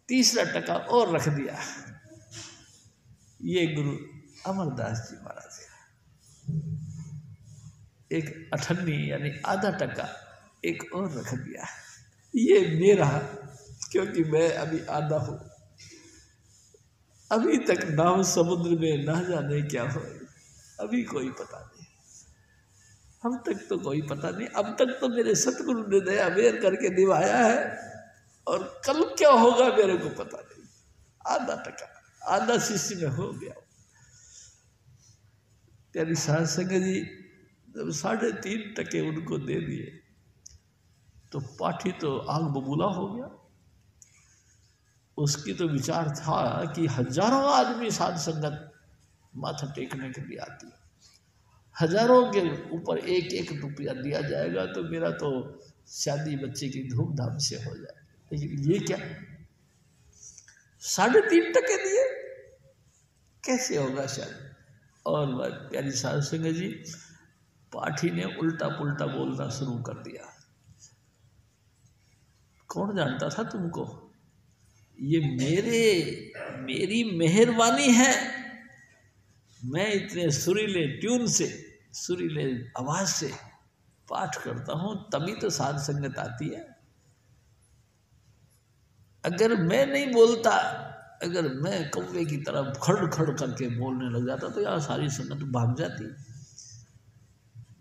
तीसरा टका और रख दिया ये गुरु अमरदास जी महाराज का। एक 98 यानी आधा टका एक और रख दिया, ये मेरा, क्योंकि मैं अभी आधा हूं, अभी तक नाव समुद्र में ना जाने क्या हो, अभी कोई पता नहीं, हम तक तो कोई पता नहीं, अब तक तो मेरे सतगुरु ने दया मेर करके निभाया है, और कल क्या होगा मेरे को पता नहीं। आधा टका, आधा शिष्य में हो गया। प्यारी साध संगत जी, जब 3.5 टके उनको दे दिए तो पाठी तो आग बबूला हो गया। उसकी तो विचार था कि हजारों आदमी साध संगत माथा टेकने के लिए आती है, हजारों के ऊपर 1-1 रुपया दिया जाएगा तो मेरा तो शादी बच्चे की धूमधाम से हो जाए। लेकिन ये क्या, 3.5 टके दिए, कैसे होगा शादी। और प्यारी साध संगत जी, पाठी ने उल्टा पुल्टा बोलना शुरू कर दिया। कौन जानता था तुमको, ये मेरी मेहरबानी है, मैं इतने सुरीले ट्यून से, सुरीले आवाज से पाठ करता हूं तभी तो साध संगत आती है। अगर मैं नहीं बोलता, अगर मैं कौवे की तरह खड़ खड़ करके बोलने लग जाता तो यार सारी संगत भाग जाती।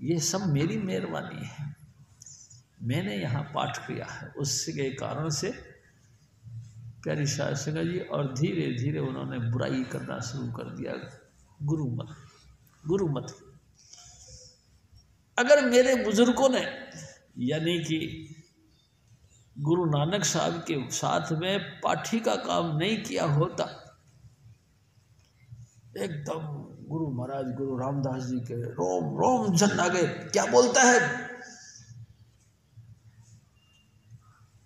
ये सब मेरी मेहरबानी है, मैंने यहाँ पाठ किया है, उसके कारण से प्यारी साध संगत जी। और धीरे धीरे उन्होंने बुराई करना शुरू कर दिया, गुरुमत। अगर मेरे बुजुर्गों ने यानी कि गुरु नानक साहब के साथ में पाठी का काम नहीं किया होता, एकदम गुरु महाराज गुरु रामदास जी के रोम रोम झन आ गए। क्या बोलता है,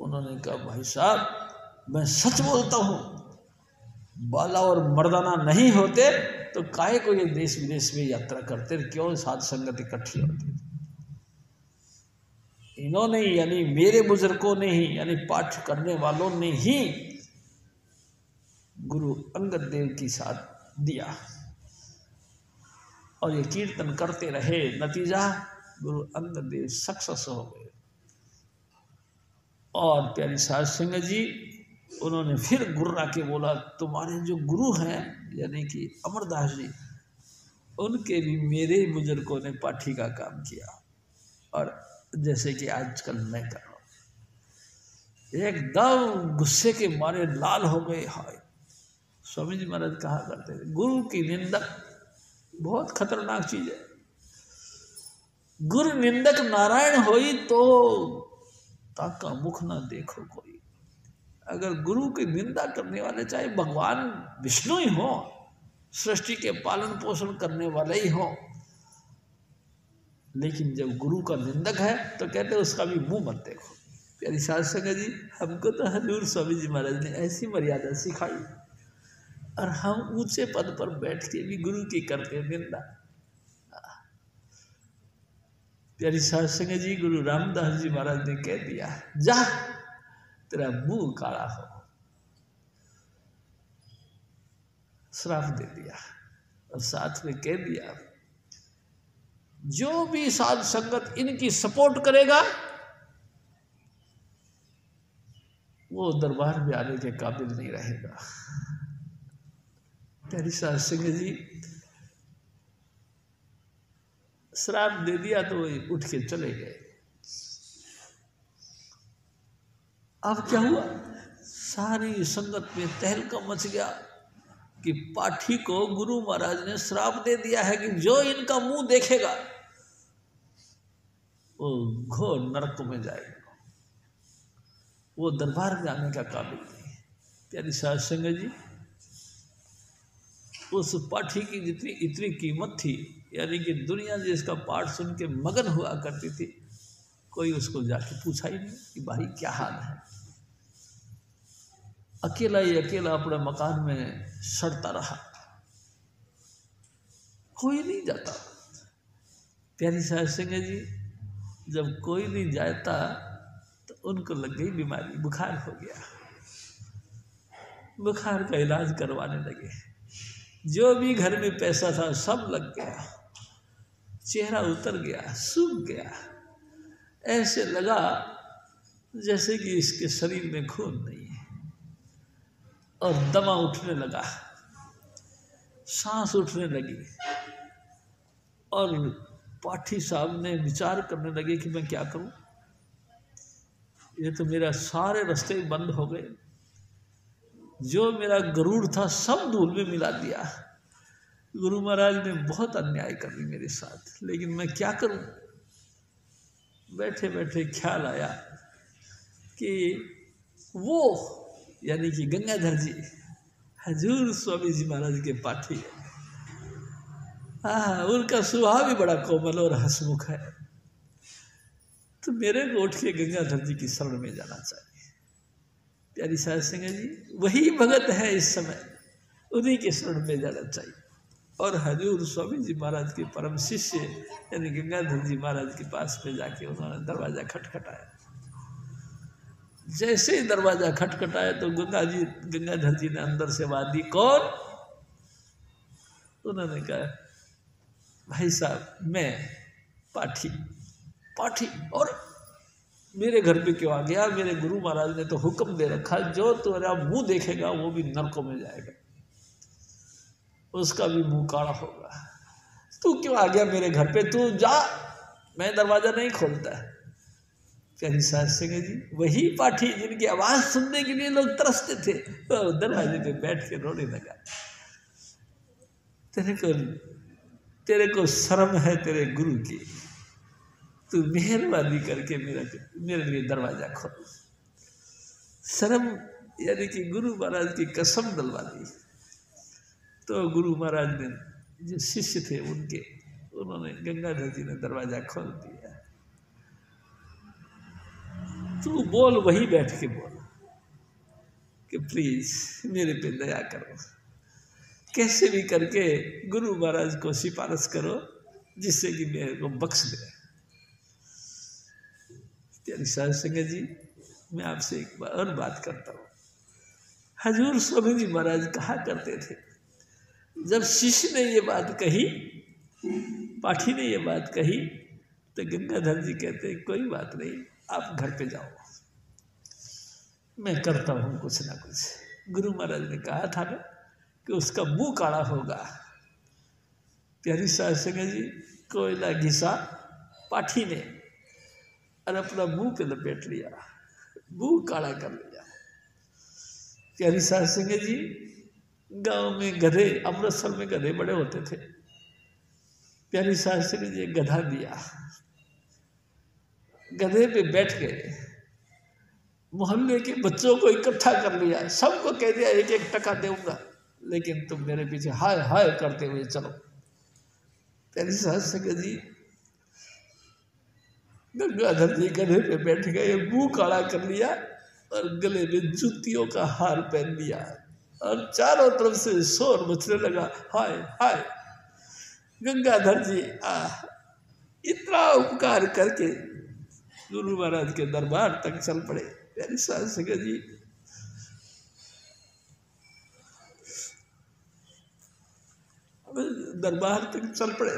उन्होंने कहा भाई साहब मैं सच बोलता हूं, बाला और मर्दाना नहीं होते तो काहे को ये देश विदेश में यात्रा करते, क्यों साध संगत इकट्ठी होती। इन्होंने यानी मेरे बुजुर्गों ने ही यानी पाठ करने वालों ने ही गुरु अंगद देव की साथ दिया और ये कीर्तन करते रहे, नतीजा गुरु अंगद देव सक्सेस हो गए। और प्यारी साध संगत जी, उन्होंने फिर गुर्रा के बोला, तुम्हारे जो गुरु हैं यानी कि अमरदास जी, उनके भी मेरे बुजुर्गों ने पाठी का काम किया, और जैसे कि आजकल मैं कर रहा हूँ। एकदम गुस्से के मारे लाल हो गए। हाय, स्वामी जी महाराज कहा करते थे, गुरु की निंदक बहुत खतरनाक चीज है। गुरु निंदक नारायण होई तो ताका मुख ना देखो कोई। अगर गुरु की निंदा करने वाले, चाहे भगवान विष्णु ही हो, सृष्टि के पालन पोषण करने वाले ही हो, लेकिन जब गुरु का निंदक है तो कहते उसका भी मुंह मत देखो। प्यारी साध संगत जी, हमको तो हजूर स्वामी जी महाराज ने ऐसी मर्यादा सिखाई, और हम ऊंचे पद पर बैठ के भी गुरु की करते निंदा। प्यारी साध संगत जी, गुरु रामदास जी महाराज ने कह दिया, जा तेरा मुंह काला हो, श्राप दे दिया, और साथ में कह दिया, जो भी साध संगत इनकी सपोर्ट करेगा वो दरबार में आने के काबिल नहीं रहेगा। प्यारी साध संगत जी, श्राप दे दिया तो वो उठ के चले गए। अब क्या हुआ, सारी संगत में तहलका मच गया कि पाठी को गुरु महाराज ने श्राप दे दिया है कि जो इनका मुंह देखेगा वो घोर नरक में जाएगा, वो दरबार में आने का काबिल नहीं। प्यारी साध संगत जी, उस पाठी की जितनी इतनी कीमत थी, यानी कि दुनिया जिसका पाठ सुन के मगन हुआ करती थी, कोई उसको जाके पूछा ही नहीं कि भाई क्या हाल है। अकेला ही अकेला अपने मकान में सड़ता रहा, कोई नहीं जाता। प्यारी साध संगत जी, जब कोई नहीं जाता तो उनको लग गई बीमारी, बुखार हो गया, बुखार का इलाज करवाने लगे। जो भी घर में पैसा था सब लग गया, चेहरा उतर गया, सूख गया, ऐसे लगा जैसे कि इसके शरीर में खून नहीं है, और दमा उठने लगा, सांस उठने लगी, और पाठी साहब ने विचार करने लगे कि मैं क्या करूं, ये तो मेरा सारे रास्ते बंद हो गए, जो मेरा गरुड़ था सब धूल में मिला दिया, गुरु महाराज ने बहुत अन्याय कर दी मेरे साथ, लेकिन मैं क्या करूं। बैठे बैठे ख्याल आया कि वो यानी कि गंगाधर जी हजूर स्वामी जी महाराज के पाठी है। हाँ, उनका स्वभाव भी बड़ा कोमल और हंसमुख है, तो मेरे को उठ के गंगाधर जी की शरण में जाना चाहिए। प्यारी साध संगत जी, वही भगत है इस समय, उन्हीं के शरण में जाना चाहिए। और हजूर स्वामी जी महाराज के परम शिष्य यानी गंगाधर जी महाराज के पास में जाके उन्होंने दरवाजा खटखटाया। जैसे ही दरवाजा खटखटाया तो गंगाधर जी ने अंदर से आवाज दी, कौन? उन्होंने कहा, भाई साहब मैं पाठी। और मेरे घर पे क्यों आ गया? मेरे गुरु महाराज ने तो हुक्म दे रखा, जो तेरा मुंह देखेगा वो भी नरकों में जाएगा, उसका भी मुंह काला होगा। तू क्यों आ गया मेरे घर पे? तू जा, मैं दरवाजा नहीं खोलता है। प्यारी साध संगत जी, वही पाठी जिनकी आवाज सुनने के लिए लोग तरसते थे, तो दरवाजे पे बैठ के रोने लगा। तेरे को शर्म है तेरे गुरु की, तू मेहरबानी करके मेरे लिए दरवाजा खोल। शर्म यानी कि गुरु महाराज की कसम दिलवा दी। तो गुरु महाराज ने जो शिष्य थे उन्होंने गंगाधर जी ने दरवाजा खोल दिया। तू बोल, वही बैठ के बोल कि प्लीज मेरे पे दया करो, कैसे भी करके गुरु महाराज को सिफारिश करो जिससे कि मेरे को बख्श दे। प्यारी साध संगत जी, मैं आपसे एक बार और बात करता हूँ। हजूर स्वामी जी महाराज कहा करते थे, जब शिष्य ने ये बात कही, पाठी ने ये बात कही, तो गंगाधर जी कहते कोई बात नहीं, आप घर पे जाओ, मैं करता हूँ कुछ ना कुछ। गुरु महाराज ने कहा था ना कि उसका मुंह काला होगा। प्यारी साध संगत जी, कोयला घिसा पाठी ने और अपना मुंह पे लपेट लिया, मुंह काला कर लिया। प्यारी साध संगत जी, गांव में गधे, अमृतसर में गधे बड़े होते थे। प्यारी साध संगत जी गधा दिया, गधे पे बैठ गए, मोहल्ले के बच्चों को इकट्ठा कर लिया, सबको कह दिया 1-1 टका दूंगा, लेकिन तुम मेरे पीछे हाय हाय करते हुए चलो। प्यारी साध संगत जी, गंगाधर जी गधे पे बैठ गए, मुंह काला कर लिया और गले में जूतियों का हार पहन लिया और चारों तरफ से शोर मचने लगा, हाय हाय। गंगाधर जी इतना उपकार करके गुरु महाराज के दरबार तक चल पड़े। प्यारी साध संगत जी, दरबार तक चल पड़े।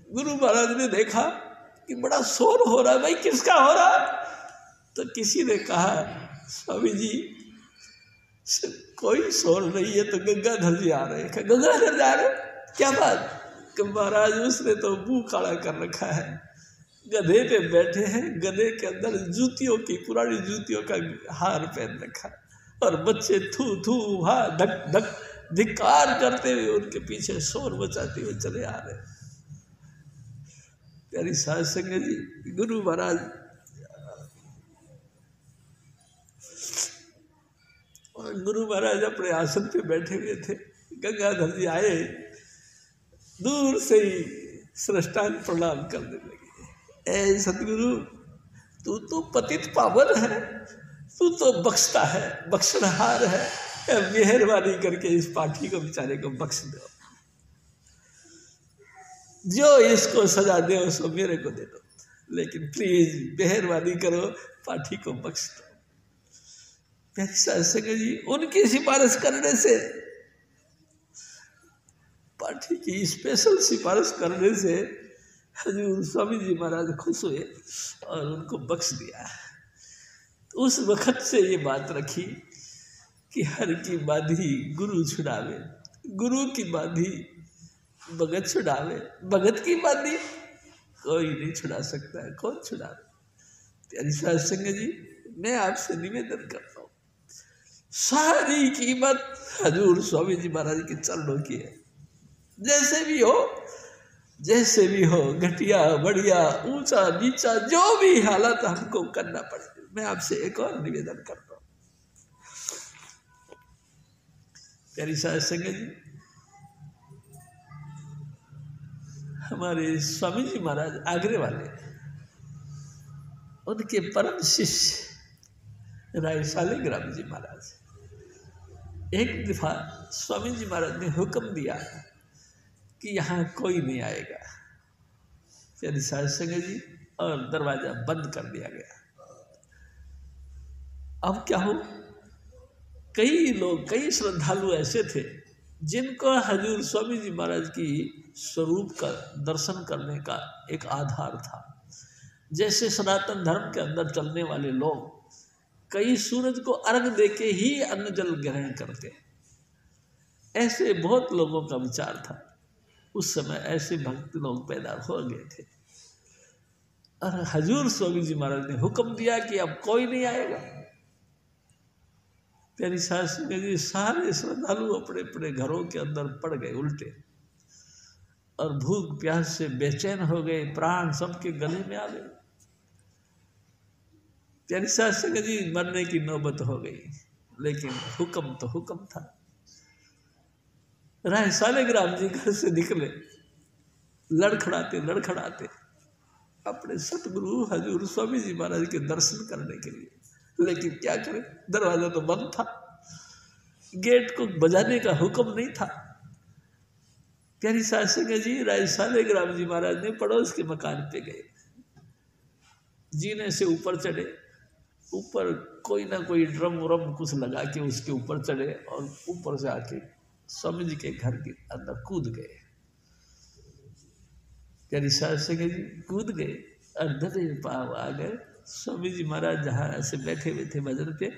गुरु महाराज ने देखा कि बड़ा शोर हो रहा है, भाई किसका हो रहा? तो किसी ने कहा, स्वामी जी कोई शोर नहीं है, तो गंगाधर जी आ रहे हैं। गंगाधर जा रहे, क्या बात? कि महाराज उसने तो मुंह काला कर रखा है, गधे पे बैठे हैं, गधे के अंदर जूतियों की, पुरानी जूतियों का हार पहन रखा है, और बच्चे थू थू हा धक धक धिक्कार करते हुए उनके पीछे शोर मचाते हुए चले आ रहे। प्यारी साध संगत जी, गुरु महाराज अपने आसन पे बैठे हुए थे। गंगाधर जी आए, दूर से ही साष्टांग प्रणाम करने लगे। ऐ सतगुरु, तू तो पतित पावन है, तू तो बख्शता है, बख्शनहार है, मेहरबानी करके इस पाठी को बेचारे को बख्श दो, जो इसको सजा दे उसको मेरे को दे दो, लेकिन प्लीज मेहरबानी करो, पाठी को बख्श दो। प्यारी साध संगत जी, उनकी सिफारिश करने से, पाठी की स्पेशल सिफारिश करने से हजूर स्वामी जी महाराज खुश हुए और उनको बख्श दिया। तो उस वक्त से ये बात रखी कि हर की बाधी गुरु छुड़ावे, गुरु की बाधी भगत छुड़ावे, भगत की बाधी कोई नहीं छुड़ा सकता है, कौन छुड़ावे? प्यारी साध संगत जी, मैं आपसे निवेदन करता हूँ, सारी कीमत हजूर स्वामी जी महाराज के चरणों की है। जैसे भी हो, घटिया बढ़िया, ऊंचा नीचा, जो भी हालत हमको करना पड़े, मैं आपसे एक और निवेदन करता हूँ। प्यारी साध संगत जी, हमारे स्वामी जी महाराज आगरे वाले, उनके परम शिष्य राय सालिग्राम जी महाराज, एक दफा स्वामी जी महाराज ने हुक्म दिया कि यहाँ कोई नहीं आएगा। प्यारी साध संगत जी, और दरवाजा बंद कर दिया गया। अब क्या हो, कई लोग, कई श्रद्धालु ऐसे थे जिनको हजूर स्वामी जी महाराज की स्वरूप का दर्शन करने का एक आधार था। जैसे सनातन धर्म के अंदर चलने वाले लोग कई सूरज को अर्घ देके ही अन्न जल ग्रहण करते, ऐसे बहुत लोगों का विचार था। उस समय ऐसे भक्त लोग पैदा हो गए थे और हजूर स्वामी जी महाराज ने हुक्म दिया कि अब कोई नहीं आएगा। प्यारी साध संगत जी, सारे श्रद्धालु अपने अपने घरों के अंदर पड़ गए उल्टे और भूख प्यास से बेचैन हो गए, प्राण सबके गले में आ गए। प्यारी साध संगत जी, मरने की नौबत हो गई, लेकिन हुक्म तो हुक्म था। राय सालिग्राम जी घर से निकले, लड़खड़ाते अपने सतगुरु हजूर स्वामी जी महाराज के दर्शन करने के लिए, लेकिन क्या करें, दरवाजा तो बंद था, गेट को बजाने का हुक्म नहीं था। प्यारी साध संगत जी, राय सालिग्राम जी महाराज ने पड़ोस के मकान पे गए, जीने से ऊपर चढ़े, ऊपर कोई ना कोई ड्रम व्रम कुछ लगा के उसके ऊपर चढ़े और ऊपर से आके स्वामी जी के घर के अंदर कूद गए। प्यारी साध संगत जी कूद गए और धरे पाव आ गए। स्वामी जी महाराज जहाँ ऐसे बैठे हुए थे भजन पे,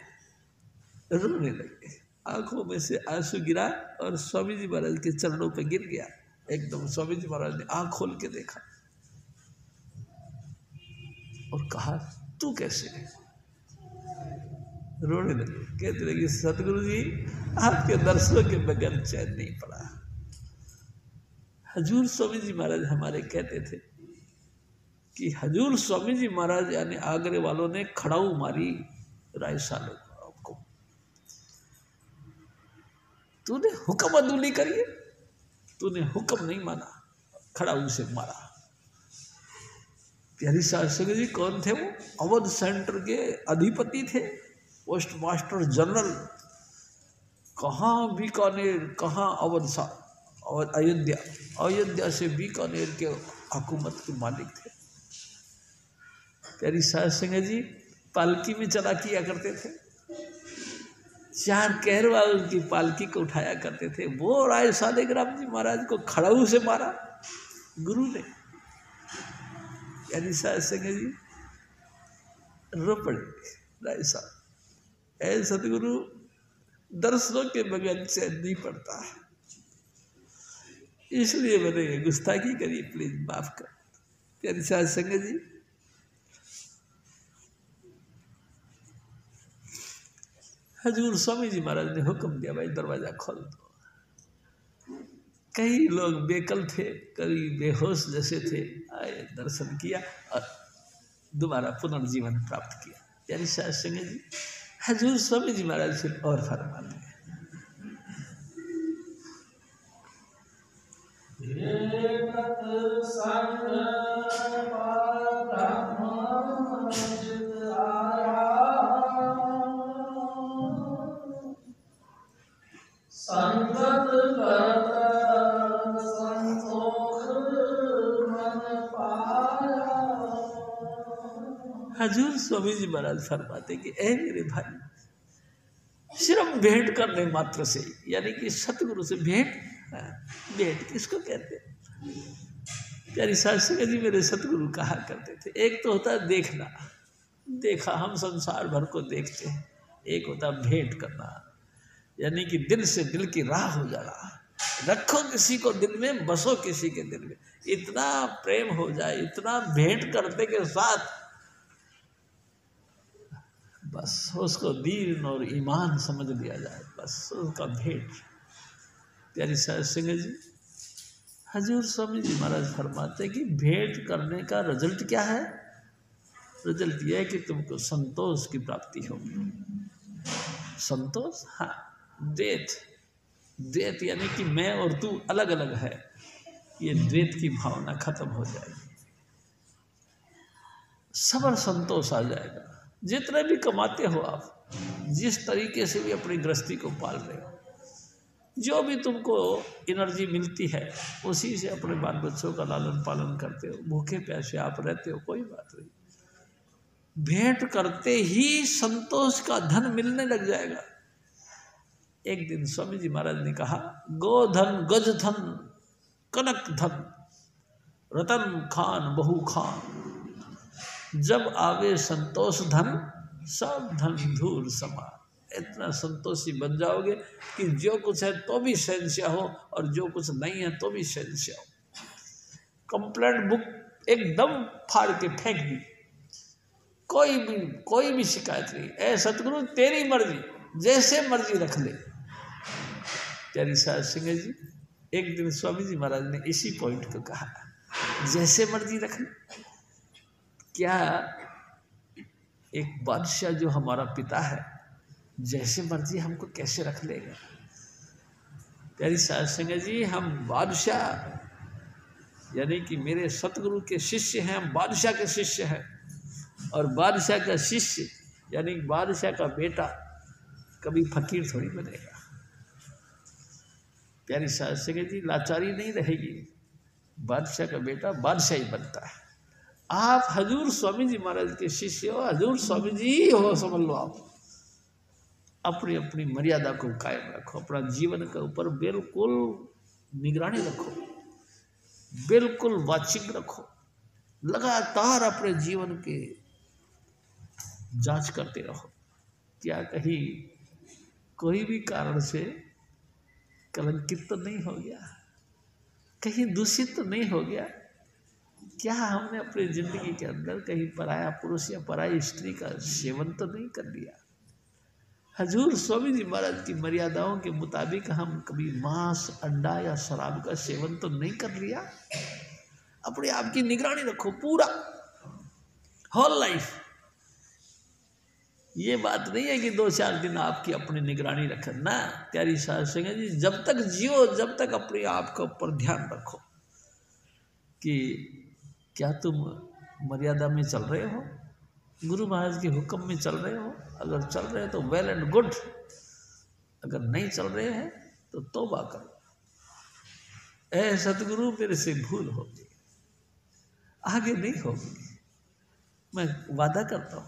रोने लगे, आंखों में से आंसू गिरा और स्वामी जी महाराज के चरणों पर गिर गया। एकदम स्वामी जी महाराज ने आंख खोल के देखा और कहा, तू कैसे है? रोने लगे, कहते लगे, सतगुरु जी आपके दर्शनों के बगैर चैन नहीं पड़ा। हजूर स्वामी जी महाराज हमारे कहते थे कि हजूर स्वामी जी महाराज यानी आगरे वालों ने खड़ाऊ मारी राय साले को, तूने हुक्म अदूली करिए, तूने हुक्म नहीं माना, खड़ाऊ से मारा। प्यारी साहब जी कौन थे? वो अवध सेंटर के अधिपति थे, पोस्ट मास्टर जनरल। कहाँ बीकानेर, कहाँ अवध सा और अयोध्या, अयोध्या से बीकानेर के हुकूमत के मालिक थे। प्यारी साहब सिंह जी पालकी में चला किया करते थे, 4 कहरवा उनकी पालकी को उठाया करते थे। वो राय सालिग्राम जी महाराज को खड़ाऊ से मारा गुरु ने। प्यारी साहब सिंह जी रो पड़े, राय साहब ऐ सतगुरु दर्शनों के बगैर चैन नहीं पड़ता, इसलिए मैंने ये गुस्ताखी करी, प्लीज माफ कर। प्यारी साहब सिंह जी हजूर स्वामी जी महाराज ने हुक्म दिया, भाई दरवाजा खोल दो। कई लोग बेकल थे, कई बेहोश जैसे थे, आए, दर्शन किया और दोबारा पुनर्जीवन प्राप्त किया। प्यारी साहब सिंह जी हजूर स्वामी जी महाराज फिर और फरमाते हैं, हजूर स्वामी जी महाराज फरमाते कि ऐ मेरे भाई, सिर्फ भेंट करने मात्र से, यानी कि सतगुरु से भेंट, भेंट किसको कहते हैं? प्यारी साहब जी मेरे सतगुरु कहा करते थे, एक तो होता है देखना, देखा हम संसार भर को देखते हैं, एक होता है भेंट करना, यानी कि दिल से दिल की राह हो जाना, रखो किसी को दिल में, बसो किसी के दिल में, इतना प्रेम हो जाए, इतना भेंट करते के साथ बस उसको दीन और ईमान समझ लिया जाए, बस उसका भेंट। प्यारी साहब सिंह जी हजूर स्वामी जी महाराज फरमाते कि भेंट करने का रिजल्ट क्या है? रिजल्ट यह है कि तुमको संतोष की प्राप्ति होगी। संतोष, हाँ, द्वैत, द्वैत यानी कि मैं और तू अलग अलग है, ये द्वैत की भावना खत्म हो जाएगी, सबर संतोष आ जाएगा। जितने भी कमाते हो आप, जिस तरीके से भी अपनी गृहस्थी को पाल रहे हो, जो भी तुमको एनर्जी मिलती है उसी से अपने बाल बच्चों का लालन पालन करते हो, भूखे प्यासे आप रहते हो, कोई बात नहीं। भेंट करते ही संतोष का धन मिलने लग जाएगा। एक दिन स्वामी जी महाराज ने कहा, गोधन, गज धन, कनक धन, रतन खान, बहु खान, जब आवे संतोष धन, सब धन धूल समान। इतना संतोषी बन जाओगे कि जो कुछ है तो भी शहंशाह हो और जो कुछ नहीं है तो भी शहंशाह हो। कंप्लेंट बुक एकदम फाड़ के फेंक दी, कोई भी शिकायत नहीं। ऐ सतगुरु तेरी मर्जी, जैसे मर्जी रख ले। प्यारी साहब सिंह जी एक दिन स्वामी जी महाराज ने इसी पॉइंट को कहा, जैसे मर्जी रख ले। क्या एक बादशाह जो हमारा पिता है जैसे मर्जी हमको कैसे रख लेगा? प्यारी साहब सिंह जी हम बादशाह यानी कि मेरे सतगुरु के शिष्य हैं, हम बादशाह के शिष्य हैं, और बादशाह का शिष्य यानी बादशाह का बेटा कभी फकीर थोड़ी बनेगा। प्यारी साहब सिंह जी लाचारी नहीं रहेगी, बादशाह का बेटा बादशाह ही बनता है। आप हजूर स्वामी जी महाराज के शिष्य हो, हजूर स्वामी जी हो, समझ लो। आप अपनी अपनी मर्यादा को कायम रखो, अपना जीवन के ऊपर बिल्कुल निगरानी रखो, बिल्कुल वाचिंग रखो, लगातार अपने जीवन के जांच करते रहो। क्या कहीं कोई भी कारण से कलंकित तो नहीं हो गया, कहीं दूषित तो नहीं हो गया? क्या हमने अपनी जिंदगी के अंदर कहीं पराया पुरुष या पराई स्त्री का सेवन तो नहीं कर लिया? हजूर स्वामी जी महाराज की मर्यादाओं के मुताबिक हम कभी मांस, अंडा या शराब का सेवन तो नहीं कर लिया? अपने आप की निगरानी रखो, पूरा होल लाइफ। ये बात नहीं है कि 2-4 दिन आपकी अपनी निगरानी रखें ना। प्यारी साध संगत जी, जब तक जियो, जब तक अपने आप के ऊपर ध्यान रखो कि क्या तुम मर्यादा में चल रहे हो, गुरु महाराज के हुक्म में चल रहे हो। अगर चल रहे हो तो वेल एंड गुड, अगर नहीं चल रहे हैं तो तौबा करो, ऐ सतगुरु मेरे से भूल होगी, आगे नहीं होगी, मैं वादा करता हूँ।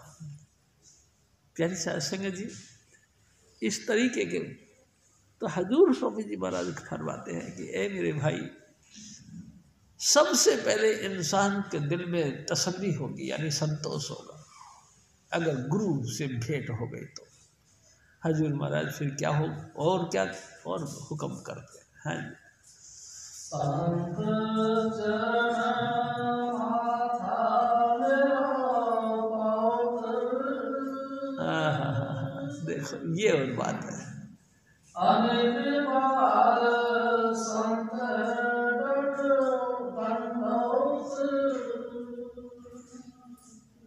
प्यारी साध संगत जी, इस तरीके के तो हजूर स्वामी जी महाराज फरमाते हैं कि ए मेरे भाई, सबसे पहले इंसान के दिल में तसल्ली होगी, यानी संतोष होगा, अगर गुरु से भेंट हो गई तो। हजूर महाराज फिर क्या हो और क्या और हुक्म करते हैं। हाँ जी, देखो ये और बात है।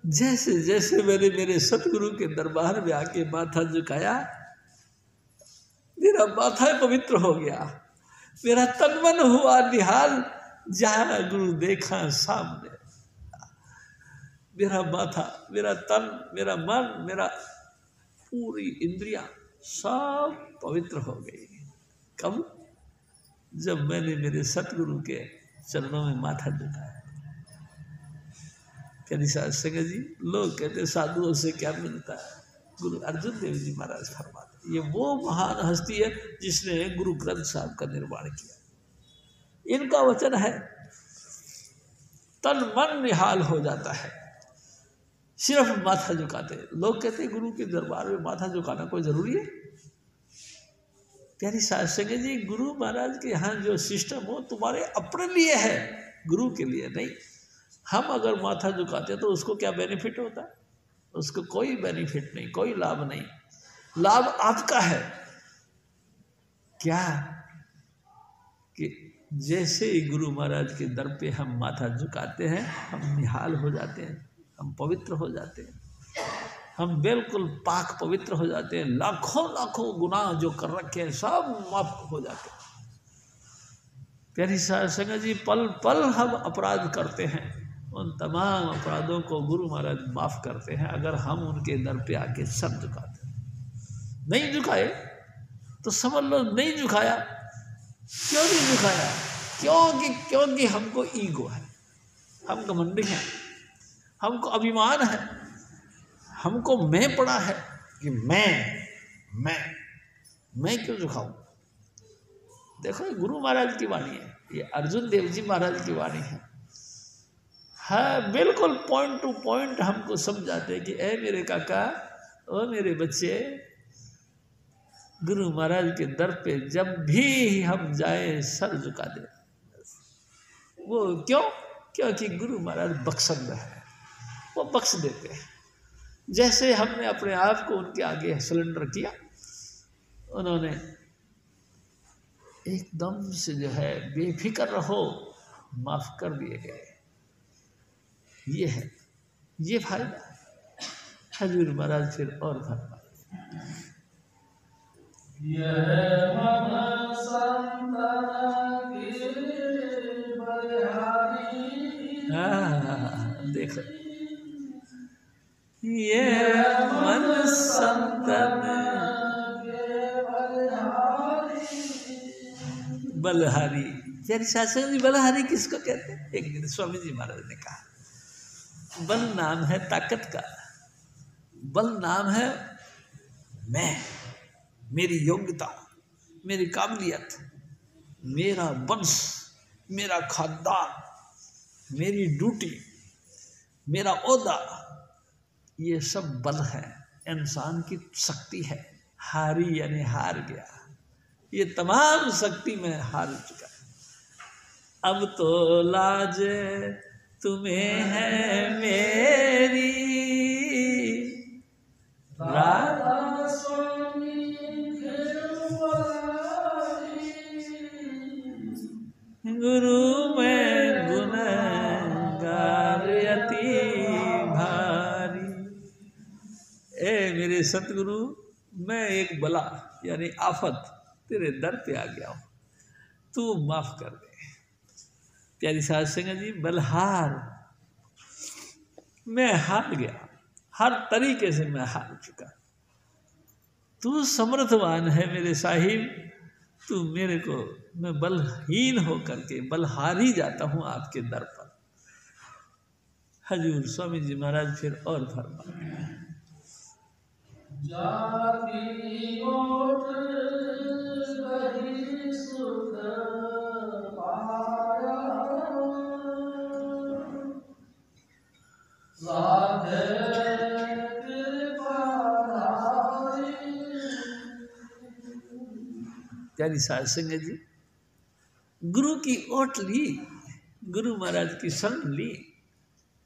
जैसे जैसे मैंने मेरे सतगुरु के दरबार में आके माथा झुकाया, मेरा माथा पवित्र हो गया, मेरा तन मन हुआ निहाल, जहां गुरु देखा सामने। मेरा माथा, मेरा तन, मेरा मन, मेरा पूरी इंद्रियां सब पवित्र हो गई। कब? जब मैंने मेरे सतगुरु के चरणों में माथा झुकाया। प्यारी साध संगत जी, लोग कहते साधुओं से क्या मिलता है? गुरु अर्जुन देव जी महाराज फरमाते, ये वो महान हस्ती है जिसने गुरु ग्रंथ साहब का निर्माण किया। इनका वचन है, तन मन निहाल हो जाता है सिर्फ माथा झुकाते। लोग कहते गुरु के दरबार में माथा झुकाना कोई जरूरी है? प्यारी साध संगत जी, गुरु महाराज के यहाँ जो सिस्टम हो तुम्हारे अपने लिए है, गुरु के लिए नहीं। हम अगर माथा झुकाते तो उसको क्या बेनिफिट होता है? उसको कोई बेनिफिट नहीं, कोई लाभ नहीं। लाभ आपका है क्या? कि जैसे ही गुरु महाराज के दर पे हम माथा झुकाते हैं, हम निहाल हो जाते हैं, हम पवित्र हो जाते हैं, हम बिल्कुल पाक पवित्र हो जाते हैं। लाखों लाखों गुनाह जो कर रखे हैं सब माफ हो जाते हैं। प्यारी साध संगत जी, पल पल हम अपराध करते हैं, उन तमाम अपराधों को गुरु महाराज माफ करते हैं अगर हम उनके दर पे आके सर झुकाते हैं। नहीं झुकाए तो समझ लो नहीं झुकाया। क्यों नहीं झुकाया? क्योंकि हमको ईगो है, हम घमंडी हैं, हमको अभिमान है, हमको मैं पड़ा है कि मैं क्यों झुकाऊं। देखो ये गुरु महाराज की वाणी है, ये अर्जुन देव जी महाराज की वाणी है। हाँ, बिल्कुल पॉइंट टू पॉइंट हमको समझाते कि ए मेरे काका, ओ मेरे बच्चे, गुरु महाराज के दर पे जब भी हम जाए सर झुका दे। वो क्यों? क्योंकि गुरु महाराज बख्शंद है, वो बख्श देते हैं। जैसे हमने अपने आप को उनके आगे सरेंडर किया, उन्होंने एकदम से जो है बेफिक्र रहो, माफ कर दिए गए। ये है, ये फायदा। हजूर महाराज फिर और फरमाए, देखो ये मन संतन बलहारी। प्यारी शासन जी, बलहारी किसको कहते हैं? एक दिन स्वामी जी महाराज ने कहा, बल नाम है ताकत का, बल नाम है मैं, मेरी योग्यता, मेरी काबिलियत, मेरा वंश, मेरा खानदान, मेरी ड्यूटी, मेरा ओहदा, ये सब बल है, इंसान की शक्ति है। हारी यानी हार गया, ये तमाम शक्ति में हार चुका। अब तो लाज तुम्हें है मेरी राधा स्वामी गुरु में गुनहगार अति भारी। ए मेरे सतगुरु, मैं एक बला यानी आफत तेरे दर पे आ गया हूँ, तू माफ कर दे। प्यारी साध संगत जी, बलहार, मैं हार गया, हर तरीके से मैं हार चुका। तू समर्थवान है मेरे साहिब, तू मेरे को, मैं बलहीन होकर के बलहार ही जाता हूँ आपके दर पर। हजूर स्वामी जी महाराज फिर और फरमा, प्यारी साध संगत जी, गुरु की ओट ली, गुरु महाराज की शरण ली,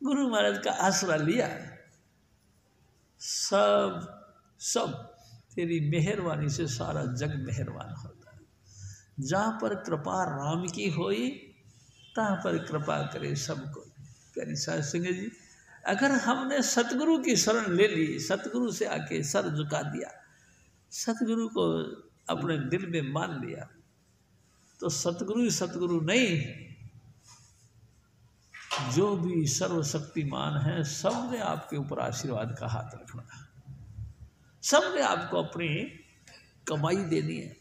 गुरु महाराज का आसरा लिया, सब तेरी मेहरबानी से सारा जग मेहरबान होता है। जहाँ पर कृपा राम की होई, तहाँ पर कृपा करे सबको। प्यारी साध संगत जी, अगर हमने सतगुरु की शरण ले ली, सतगुरु से आके सर झुका दिया, सतगुरु को अपने दिल में मान लिया, तो सतगुरु नहीं, जो भी सर्वशक्तिमान है, सबने आपके ऊपर आशीर्वाद का हाथ रखना है, सबने आपको अपनी कमाई देनी है।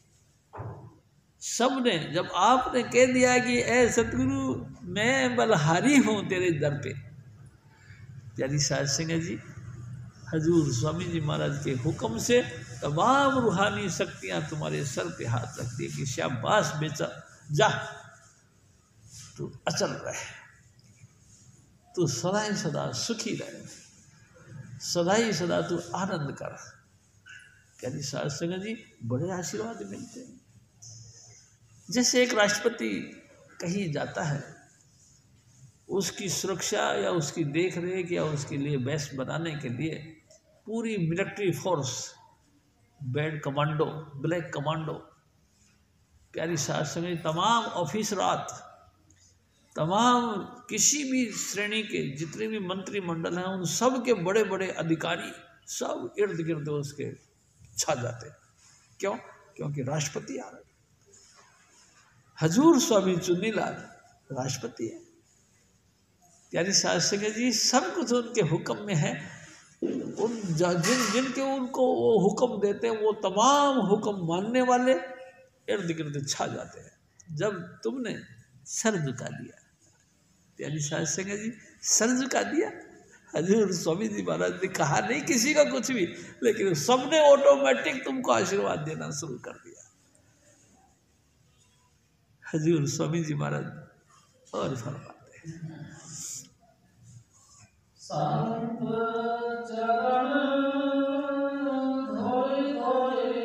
सबने, जब आपने कह दिया कि ए सतगुरु मैं बलहारी हूं तेरे दर पे, प्यारी साध संगत जी, हजूर स्वामी जी महाराज के हुक्म से तमाम रूहानी शक्तियां तुम्हारे सर पे हाथ रखती है कि शाबाश बेचा, जा तू अचल रहे, तू सदा ही सदा सुखी रहे, सदा ही सदा तू आनंद कर। प्यारी साध संगत जी, बड़े आशीर्वाद मिलते हैं। जैसे एक राष्ट्रपति कहीं जाता है, उसकी सुरक्षा या उसकी देख रेख या उसके लिए बेस बनाने के लिए पूरी military force, bad commando, black commando, प्यारी साध संगत, तमाम ऑफिसरात, तमाम किसी भी श्रेणी के जितने भी मंत्रिमंडल हैं, उन सब के बड़े बड़े अधिकारी सब इर्द गिर्द उसके छा जाते हैं। क्यों? क्योंकि राष्ट्रपति आ रहे, हजूर स्वामी चुन्नीलाल राष्ट्रपति है। प्यारी साध संगत जी, सब कुछ उनके हुक्म में है। उन जिनके उनको वो हुक्म देते हैं, वो तमाम हुक्म मानने वाले इर्द गिर्द छा जाते हैं। जब तुमने सर झुका दिया, प्यारी साध संगत जी, सर झुका दिया, हजूर स्वामी जी महाराज ने कहा नहीं किसी का कुछ भी, लेकिन सबने ऑटोमेटिक तुमको आशीर्वाद देना शुरू कर दिया। हजूर स्वामी जी महाराज और फरमाते हैं, संत चरण धोई धोई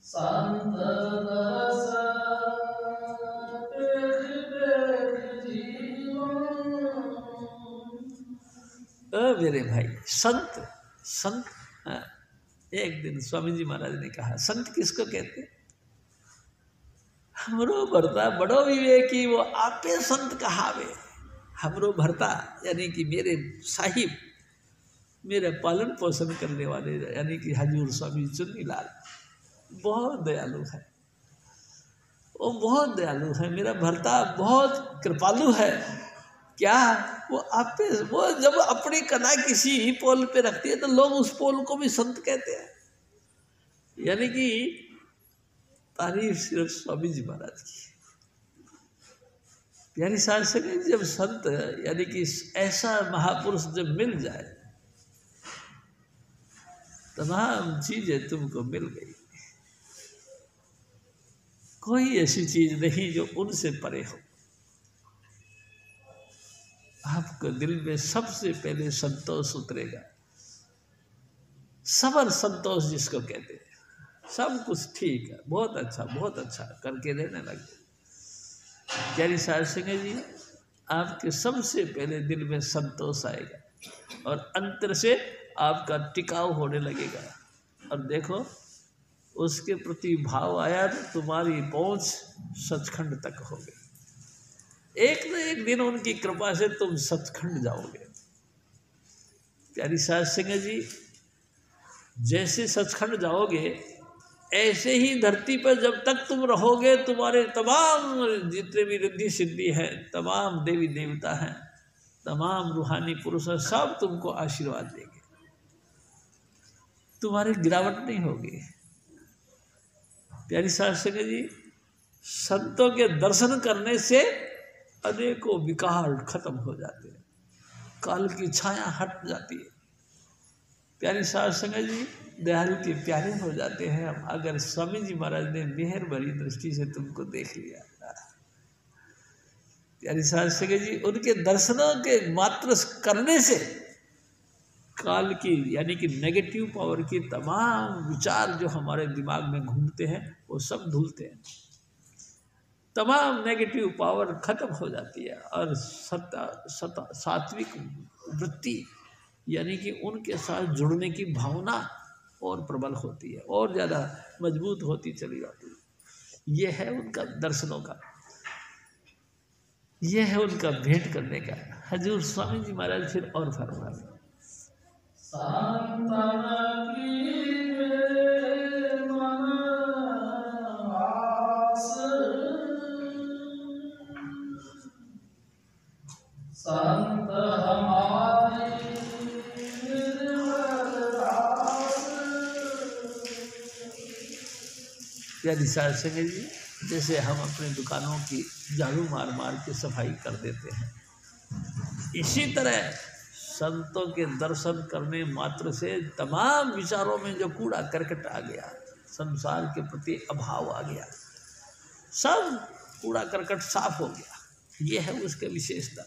संत दरस मेरे भाई, संत संत। एक दिन स्वामी जी महाराज ने कहा, संत किसको कहते? हमरो भरता बड़ो विवेकी, वो आपे संत कहावे। हमरो भरता यानी कि मेरे साहिब, मेरे पालन पोषण करने वाले यानी कि हजूर स्वामी चुन्नीलाल बहुत दयालु है, वो बहुत दयालु है। मेरा भरता बहुत कृपालु है। क्या वो आप पे, वो जब अपनी कला किसी पोल पे रखती है तो लोग उस पोल को भी संत कहते हैं। यानी कि तारीफ सिर्फ स्वामी जी महाराज की। प्यारी साध संगत, जब संत यानी कि ऐसा महापुरुष जब मिल जाए, तमाम चीजें तुमको मिल गई। कोई ऐसी चीज नहीं जो उनसे परे हो। आपके दिल में सबसे पहले संतोष उतरेगा। सबर संतोष जिसको कहते हैं, सब कुछ ठीक है, बहुत अच्छा करके रहने लगे। प्यारी साध संगत जी, आपके सबसे पहले दिल में संतोष आएगा और अंतर से आपका टिकाव होने लगेगा। और देखो, उसके प्रति भाव आया तो तुम्हारी पहुंच सचखंड तक हो गई। एक न एक दिन उनकी कृपा से तुम सचखंड जाओगे। प्यारी साध संगत जी, जैसे सचखंड जाओगे ऐसे ही धरती पर जब तक तुम रहोगे, तुम्हारे तमाम जितने भी रिद्धि सिद्धि हैं, तमाम देवी देवता हैं, तमाम रूहानी पुरुष हैं, सब तुमको आशीर्वाद देंगे। तुम्हारी गिरावट नहीं होगी। प्यारी साध संगत जी, संतों के दर्शन करने से अनेकों विकार खत्म हो जाते हैं, काल की छाया हट जाती है। प्यारी साध संगत जी, दयालु के प्यारे हो जाते हैं हम, अगर स्वामी जी महाराज ने मेहर भरी दृष्टि से तुमको देख लिया। प्यारी साध संगत जी, उनके दर्शनों के मात्र करने से काल की यानी कि नेगेटिव पावर की तमाम विचार जो हमारे दिमाग में घूमते हैं वो सब धुलते हैं, तमाम नेगेटिव पावर खत्म हो जाती है और सात्विक वृत्ति यानी कि उनके साथ जुड़ने की भावना और प्रबल होती है और ज़्यादा मजबूत होती चली जाती है। ये है उनका दर्शनों का, ये है उनका भेंट करने का। हजूर स्वामी जी महाराज फिर और फरमाते हैं, संत हमारे प्यारी साध संगत जी, जैसे हम अपने दुकानों की झाड़ू मार मार के सफाई कर देते हैं, इसी तरह संतों के दर्शन करने मात्र से तमाम विचारों में जो कूड़ा करकट आ गया, संसार के प्रति अभाव आ गया, सब कूड़ा करकट साफ हो गया। ये है उसके विशेषता।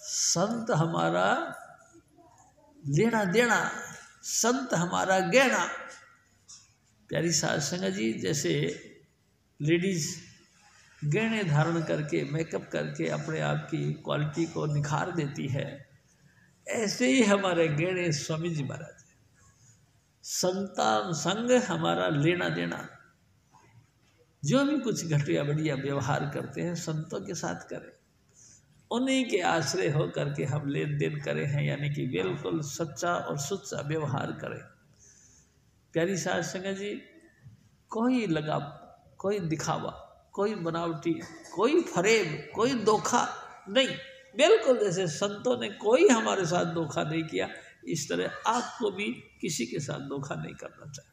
संत हमारा लेना देना, संत हमारा गहना। प्यारी साध संगत जी, जैसे लेडीज गहने धारण करके मेकअप करके अपने आप की क्वालिटी को निखार देती है, ऐसे ही हमारे गहने स्वामी जी महाराज है। संतान संग हमारा लेना देना, जो भी कुछ घटिया बढ़िया व्यवहार करते हैं संतों के साथ करें, उन्हीं के आश्रय हो करके हम लेन देन करें हैं, यानी कि बिल्कुल सच्चा और सुच्चा व्यवहार करें। प्यारी साध संगत जी, कोई लगाव, कोई दिखावा, कोई बनावटी, कोई फरेब, कोई धोखा नहीं, बिल्कुल जैसे संतों ने कोई हमारे साथ धोखा नहीं किया, इस तरह आपको भी किसी के साथ धोखा नहीं करना चाहिए।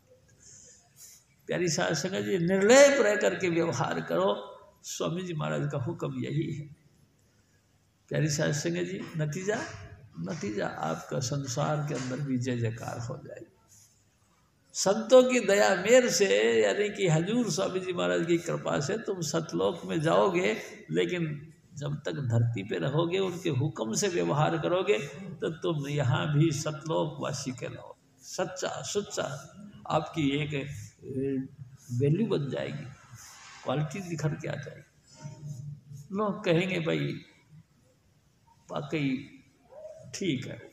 प्यारी साध संगत जी, निर्लेप रह करके व्यवहार करो, स्वामी जी महाराज का हुक्म यही है। प्यारी साध संगत जी, नतीजा आपका संसार के अंदर भी जय जयकार हो जाएगी। संतों की दया मेर से यानी कि हजूर स्वामी जी महाराज की कृपा से तुम सतलोक में जाओगे, लेकिन जब तक धरती पे रहोगे, उनके हुक्म से व्यवहार करोगे, तो तुम यहाँ भी सतलोकवासी कहलाओ। सच्चा सुच्चा आपकी एक वैल्यू बन जाएगी, क्वालिटी निखर के आ जाएगी। लोग कहेंगे भाई वाकई ठीक है।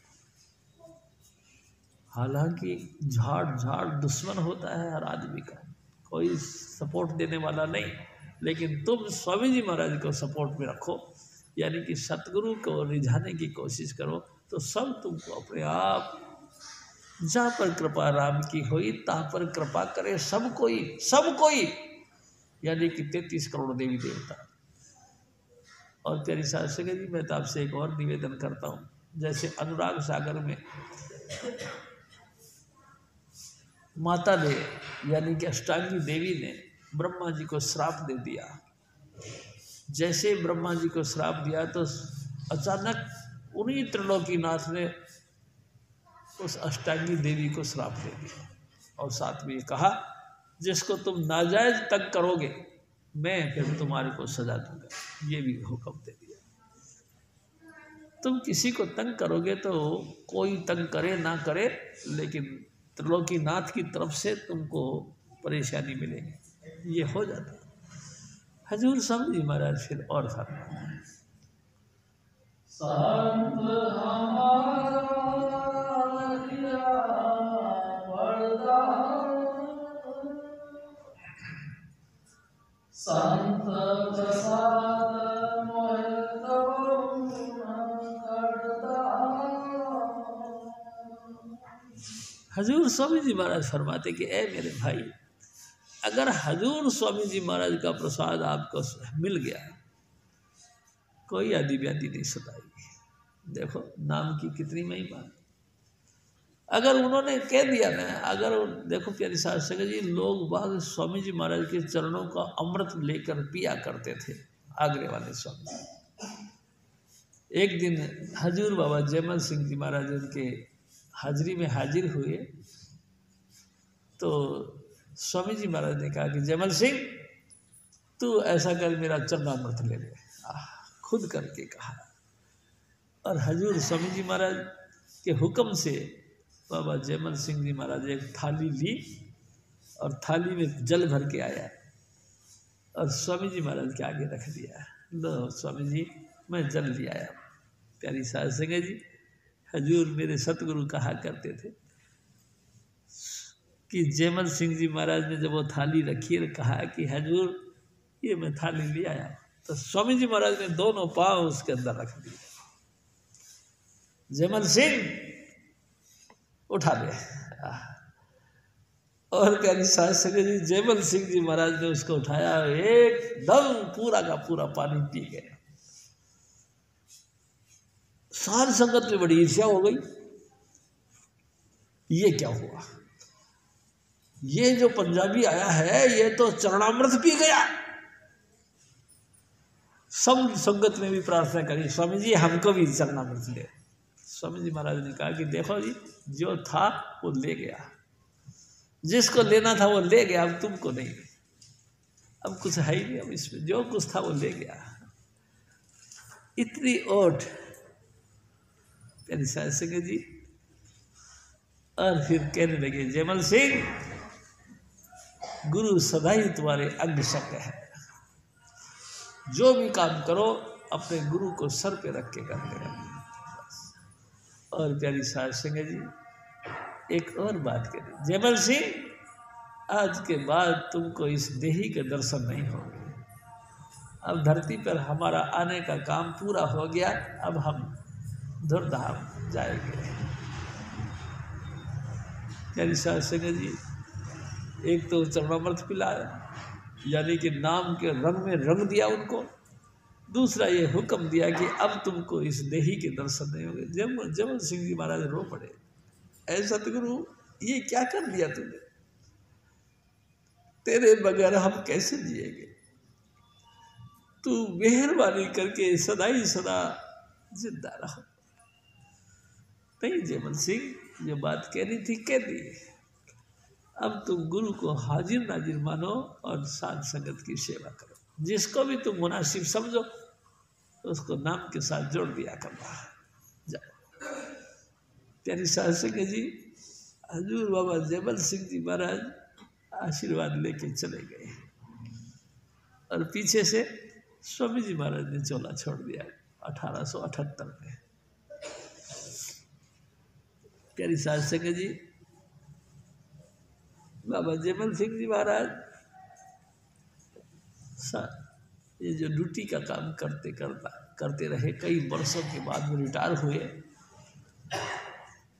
हालांकि झाड़ दुश्मन होता है हर आदमी का, कोई सपोर्ट देने वाला नहीं, लेकिन तुम स्वामी जी महाराज को सपोर्ट में रखो, यानी कि सतगुरु को रिझाने की कोशिश करो, तो सब तुमको अपने आप, जहाँ पर कृपा राम की हुई तहाँ पर कृपा करे सब कोई, यानी कि 33 करोड़ देवी देवता। और प्यारी साध संगत जी, मैं तो आपसे एक और निवेदन करता हूँ, जैसे अनुराग सागर में माता ने यानी कि अष्टांगी देवी ने ब्रह्मा जी को श्राप दे दिया। जैसे ब्रह्मा जी को श्राप दिया तो अचानक उन्हीं त्रिलोकीनाथ ने उस अष्टांगी देवी को श्राप दे दिया और साथ में ये कहा, जिसको तुम नाजायज तंग करोगे मैं फिर तुम्हारे को सजा दूंगा। ये भी हुक्म दे दिया। तुम किसी को तंग करोगे तो कोई तंग करे ना करे, लेकिन त्रिलोकीनाथ की तरफ से तुमको परेशानी मिलेगी, ये हो जाता। हजूर स्वामी जी महाराज फिर और फरमाते हैं, संत हमारा किया वरदान, संत प्रसाद मोहि तब करता। हजूर स्वामी जी महाराज फरमाते कि ए मेरे भाई, अगर हजूर स्वामी जी महाराज का प्रसाद आपको मिल गया, कोई आदि व्याधि नहीं सताएगी। देखो नाम की कितनी महिमा। अगर उन्होंने कह दिया ना, अगर देखो प्यारी साध संगत जी, लोग बाग स्वामी जी महाराज के चरणों का अमृत लेकर पिया करते थे, आगरे वाले स्वामी। एक दिन हजूर बाबा जयमल सिंह जी महाराज उनके हाजिरी में हाजिर हुए, तो स्वामी जी महाराज ने कहा कि जयमल सिंह, तू ऐसा कर, मेरा चरणामृत ले ले। खुद करके कहा। और हजूर स्वामी जी महाराज के हुक्म से बाबा जयमल सिंह जी महाराज एक थाली ली और थाली में जल भर के आया और स्वामी जी महाराज के आगे रख दिया। लो स्वामी जी, मैं जल ले आया। प्यारी साध संगत जी, हजूर मेरे सतगुरु कहा करते थे कि जयमल सिंह जी महाराज ने जब वो थाली रखी और कहा कि हजूर ये मैं थाली ले आया, तो स्वामी जी महाराज ने दोनों पांव उसके अंदर रख दिए। जयमल सिंह उठा ले। और प्यारी साध संगत जी, जयमल सिंह जी महाराज ने उसको उठाया, एकदम पूरा का पूरा पानी पी गया। साध संगत में बड़ी ईर्ष्या हो गई, ये क्या हुआ, ये जो पंजाबी आया है ये तो चरणामृत पी गया। सब संगत में भी प्रार्थना करी, स्वामी जी हमको भी चरणामृत ले। स्वामी जी महाराज ने कहा कि देखो जी, जो था वो ले गया, जिसको लेना था वो ले गया, अब तुमको नहीं, अब कुछ है ही नहीं, अब इसमें जो कुछ था वो ले गया। इतनी ओट प्यारी साध संगत जी। और फिर कहने लगे, जयमल सिंह, गुरु सदा ही तुम्हारे अंग शक है, जो भी काम करो अपने गुरु को सर पे रख के करते रहो। और प्यारी साध संगत जी, एक और बात करी, जयमल सिंह, आज के बाद तुमको इस देही के दर्शन नहीं होंगे। अब धरती पर हमारा आने का काम पूरा हो गया, अब हम धुरधाम जाएंगे। प्यारी साध संगत जी, एक तो चरणामृत पिलाया, यानी कि नाम के रंग में रंग दिया उनको। दूसरा ये हुक्म दिया कि अब तुमको इस देही के दर्शन नहीं होंगे। जयमल सिंह जी महाराज रो पड़े, ऐ सतगुरु, ये क्या कर दिया तूने, तेरे बगैर हम कैसे जिएंगे, तू मेहरबानी करके सदा ही सदा जिंदा रहो। नहीं जयमल सिंह, जो बात कहनी थी कह दी, अब तुम गुरु को हाजिर नाजिर मानो और साध संगत की सेवा करो। जिसको भी तुम मुनासिब समझो उसको नाम के साथ जोड़ दिया करना। जाओ। प्यारी साध संगत जी, हजूर बाबा जयमल सिंह जी महाराज आशीर्वाद लेके चले गए और पीछे से स्वामी जी महाराज ने चोला छोड़ दिया 1878 में। प्यारी साध संगत जी, बाबा जयमल सिंह जी महाराज ये जो ड्यूटी का काम करते रहे, कई वर्षों के बाद में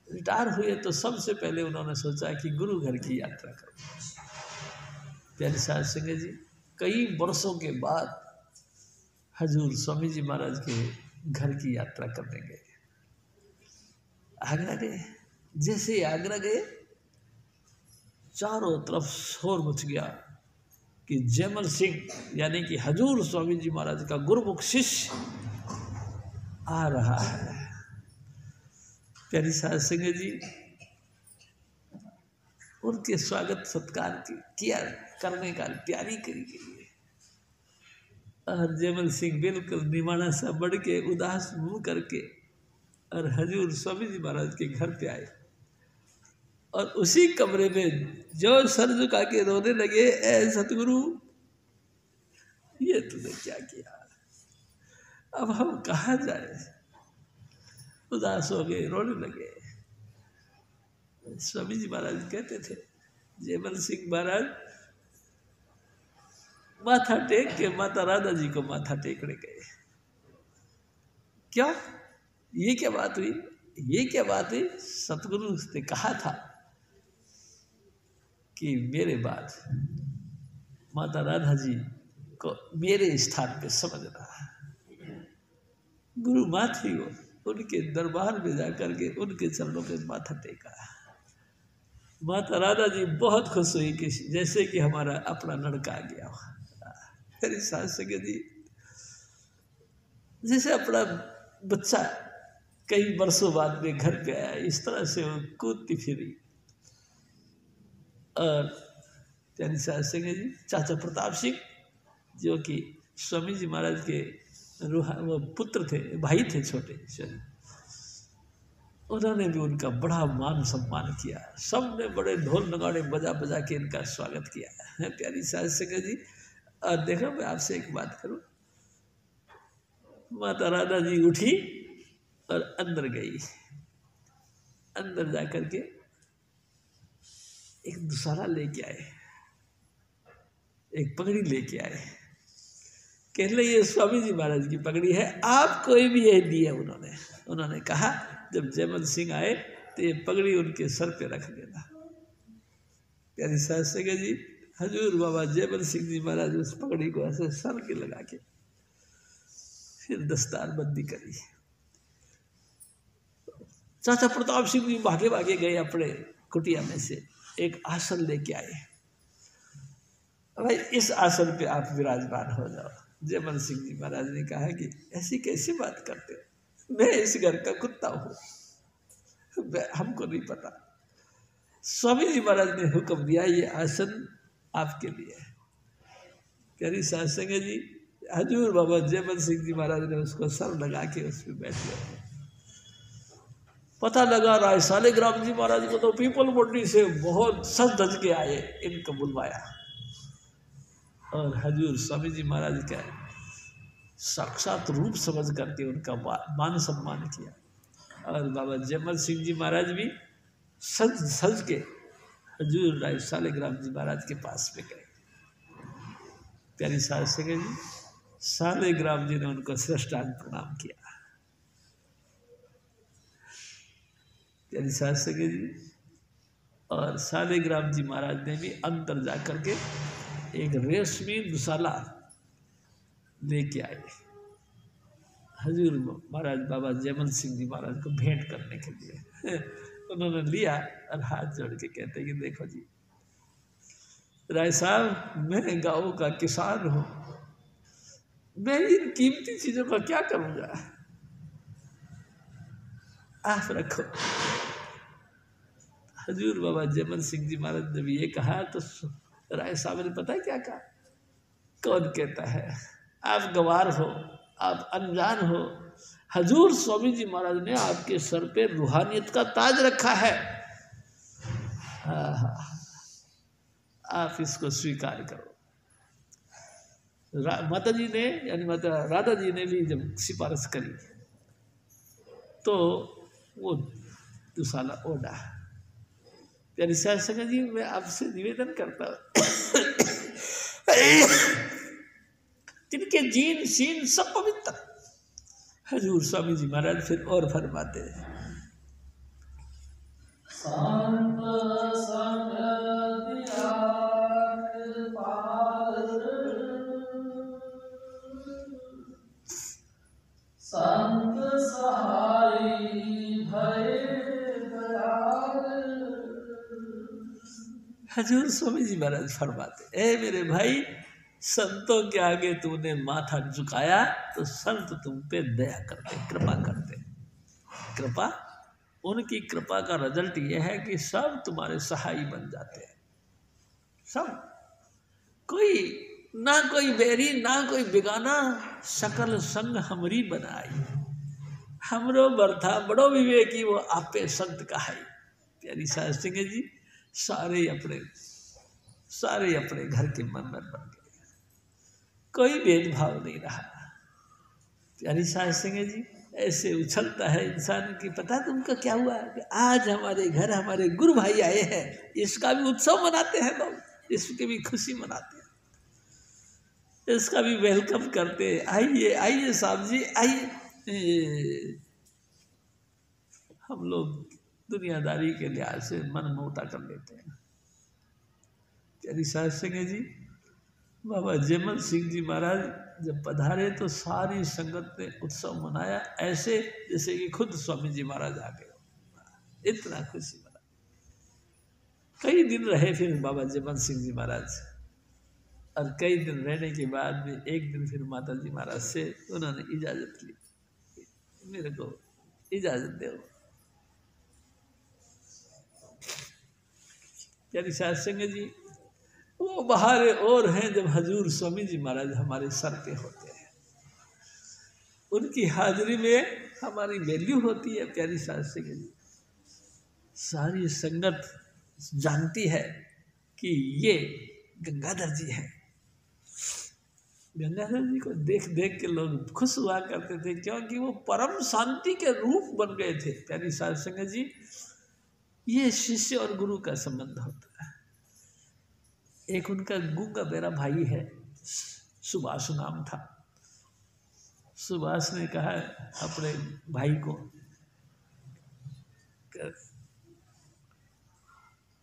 रिटायर हुए तो सबसे पहले उन्होंने सोचा कि गुरु घर की यात्रा करो। प्यारी साध संगत जी, कई वर्षों के बाद हजूर स्वामी जी महाराज के घर की यात्रा करने गए। आगरा गए। जैसे आगरा गए, चारों तरफ शोर मच गया कि जयमल सिंह यानी कि हजूर स्वामी जी महाराज का गुरुमुख शिष्य आ रहा है। प्यारी साध संगत जी, उनके स्वागत सत्कार किया करने का तैयारी करी गई। और जयमल सिंह बिल्कुल निमाना सा बढ़ के उदास मुंह करके और हजूर स्वामी जी महाराज के घर पे आए और उसी कमरे में जो सर झुका के रोने लगे, ऐ सतगुरु ये तूने क्या किया, अब हम कहाँ जाए। उदास हो गए, रोने लगे। स्वामी जी महाराज कहते थे, जयमल सिंह महाराज माथा टेक के माता राधा जी को माथा टेकने गए। क्या ये क्या बात हुई, ये क्या बात हुई। सतगुरु ने कहा था कि मेरे बाद माता राधा जी को मेरे स्थान पे समझना। गुरु माँ थी वो, उनके दरबार में जाकर के उनके चरणों पे माथा टेका। माता राधा जी बहुत खुश हुई कि जैसे कि हमारा अपना लड़का आ गया। मेरी सास सगे जी जैसे अपना बच्चा कई वर्षों बाद में घर पे आया, इस तरह से वो कूदती फिरी। और प्यारी सास सगे जी चाचा प्रताप सिंह जो कि स्वामी जी महाराज के वो पुत्र थे, भाई थे छोटे, उन्होंने भी उनका बड़ा मान सम्मान किया। सबने बड़े ढोल नगाड़े बजा बजा के इनका स्वागत किया है। प्यारी सास सगे जी और देखो मैं आपसे एक बात करूं, माता राधा जी उठी और अंदर गई। अंदर जाकर के एक दुसारा लेके आए, एक पगड़ी लेके आए। कह रहे ये स्वामी जी महाराज की पगड़ी है, आपको भी यही दी है। उन्होंने कहा जब जयमल सिंह आए तो ये पगड़ी उनके सर पे रख देना। प्यारी सास सगे जी हजूर बाबा जयमल सिंह जी महाराज उस पगड़ी को ऐसे सर के लगा के फिर दस्तार बंदी करी। चाचा प्रताप सिंह जी भागे भागे गए अपने कुटिया में से, एक आसन लेके आए। भाई इस आसन पे आप विराजमान हो जाओ। जयमल सिंह जी महाराज ने कहा कि ऐसी कैसी बात करते हो, मैं इस घर का कुत्ता हूँ, हमको नहीं पता। स्वामी जी महाराज ने हुक्म दिया ये आसन आपके लिए। करी सास संगे जी हजूर बाबा जयमल सिंह जी महाराज ने उसको सर लगा के उस पर बैठ गए। पता लगा राय सालेग्राम जी महाराज को तो पीपल मंडी से बहुत सज धज के आए, इनको बुलवाया और हजूर स्वामी जी महाराज का साक्षात रूप समझ करके उनका मान सम्मान किया। और बाबा जयमल सिंह जी महाराज भी सज सज के हजूर राय सालेग्राम जी महाराज के पास में गए। प्यारी सास सगे जी सालेग्राम जी ने उनको श्रेष्ठांग प्रणाम किया। प्यारी सास सगे जी और सालेग्राम जी महाराज ने भी अंदर जाकर के एक रेशमी दुसाला लेके आए। हजूर महाराज बाबा जयमल सिंह जी महाराज को भेंट करने के लिए उन्होंने लिया और हाथ जोड़ के कहते कि देखो जी राय साहब, मैं गाँव का किसान हूँ, मैं इन कीमती चीजों का क्या करूँगा, आप रखो। हजूर बाबा जयमल सिंह जी महाराज ने भी ये कहा तो राय साहब ने पता है क्या कहा, कौन कहता है आप गवार हो, आप अनजान हो, हजूर स्वामी जी महाराज ने आपके सर पे रूहानियत का ताज रखा है, आप इसको स्वीकार करो। माता जी ने यानी माता राधा जी ने भी जब सिफारिश करी तो वो दुसाला ओढ़ा। प्यारी सास संगे जी मैं आपसे निवेदन करता हूँ जिनके जीन सीन सब पवित्र। हजूर स्वामी जी महाराज फिर और फरमाते हैं संत सहाई भय दयाल। हजूर स्वामी जी महाराज फरमाते ए मेरे भाई, संतों के आगे तूने माथा झुकाया तो संत तुम पे दया करते, कृपा करते। कृपा, उनकी कृपा का रिजल्ट यह है कि सब तुम्हारे सहाई बन जाते हैं। सब, कोई ना कोई बैरी ना कोई बेगाना, सकल संग हमरी बनाई। हमरो बरथा बड़ो विवेकी वो आपे संत कहाई। प्यारी साध सिंह जी सारे अपने घर के मंदिर बन गए, कोई भेदभाव नहीं रहा। प्यारी साध सिंह जी ऐसे उछलता है इंसान की, पता तुमको क्या हुआ कि आज हमारे घर हमारे गुरु भाई आए हैं, इसका भी उत्सव मनाते हैं लोग, इसकी भी खुशी मनाते हैं, इसका भी वेलकम करते हैं। आइए आइए साहब जी आइए। हम लोग दुनियादारी के लिहाज से मन मोटा कर लेते हैं। प्यारी साध सिंह जी बाबा जयमल सिंह जी महाराज जब पधारे तो सारी संगत ने उत्सव मनाया, ऐसे जैसे कि खुद स्वामी जी महाराज आ गए। इतना खुशी मना। कई दिन रहे फिर बाबा जयमल सिंह जी महाराज, और कई दिन रहने के बाद में एक दिन फिर माता जी महाराज से उन्होंने इजाज़त ली, मेरे को इजाज़त दो। प्यारी साध सिंह जी वो बहारे और हैं जब हजूर स्वामी जी महाराज हमारे सर पे होते हैं, उनकी हाजिरी में हमारी वैल्यू होती है। प्यारी साध सिंह जी सारी संगत जानती है कि ये गंगाधर जी हैं। गंगाधर जी को देख देख के लोग खुश हुआ करते थे, क्योंकि वो परम शांति के रूप बन गए थे। प्यारी साध सिंह जी ये शिष्य और गुरु का संबंध होता है। एक उनका गूंगा बेरा भाई है, सुभाष नाम था। सुभाष ने कहा अपने भाई को,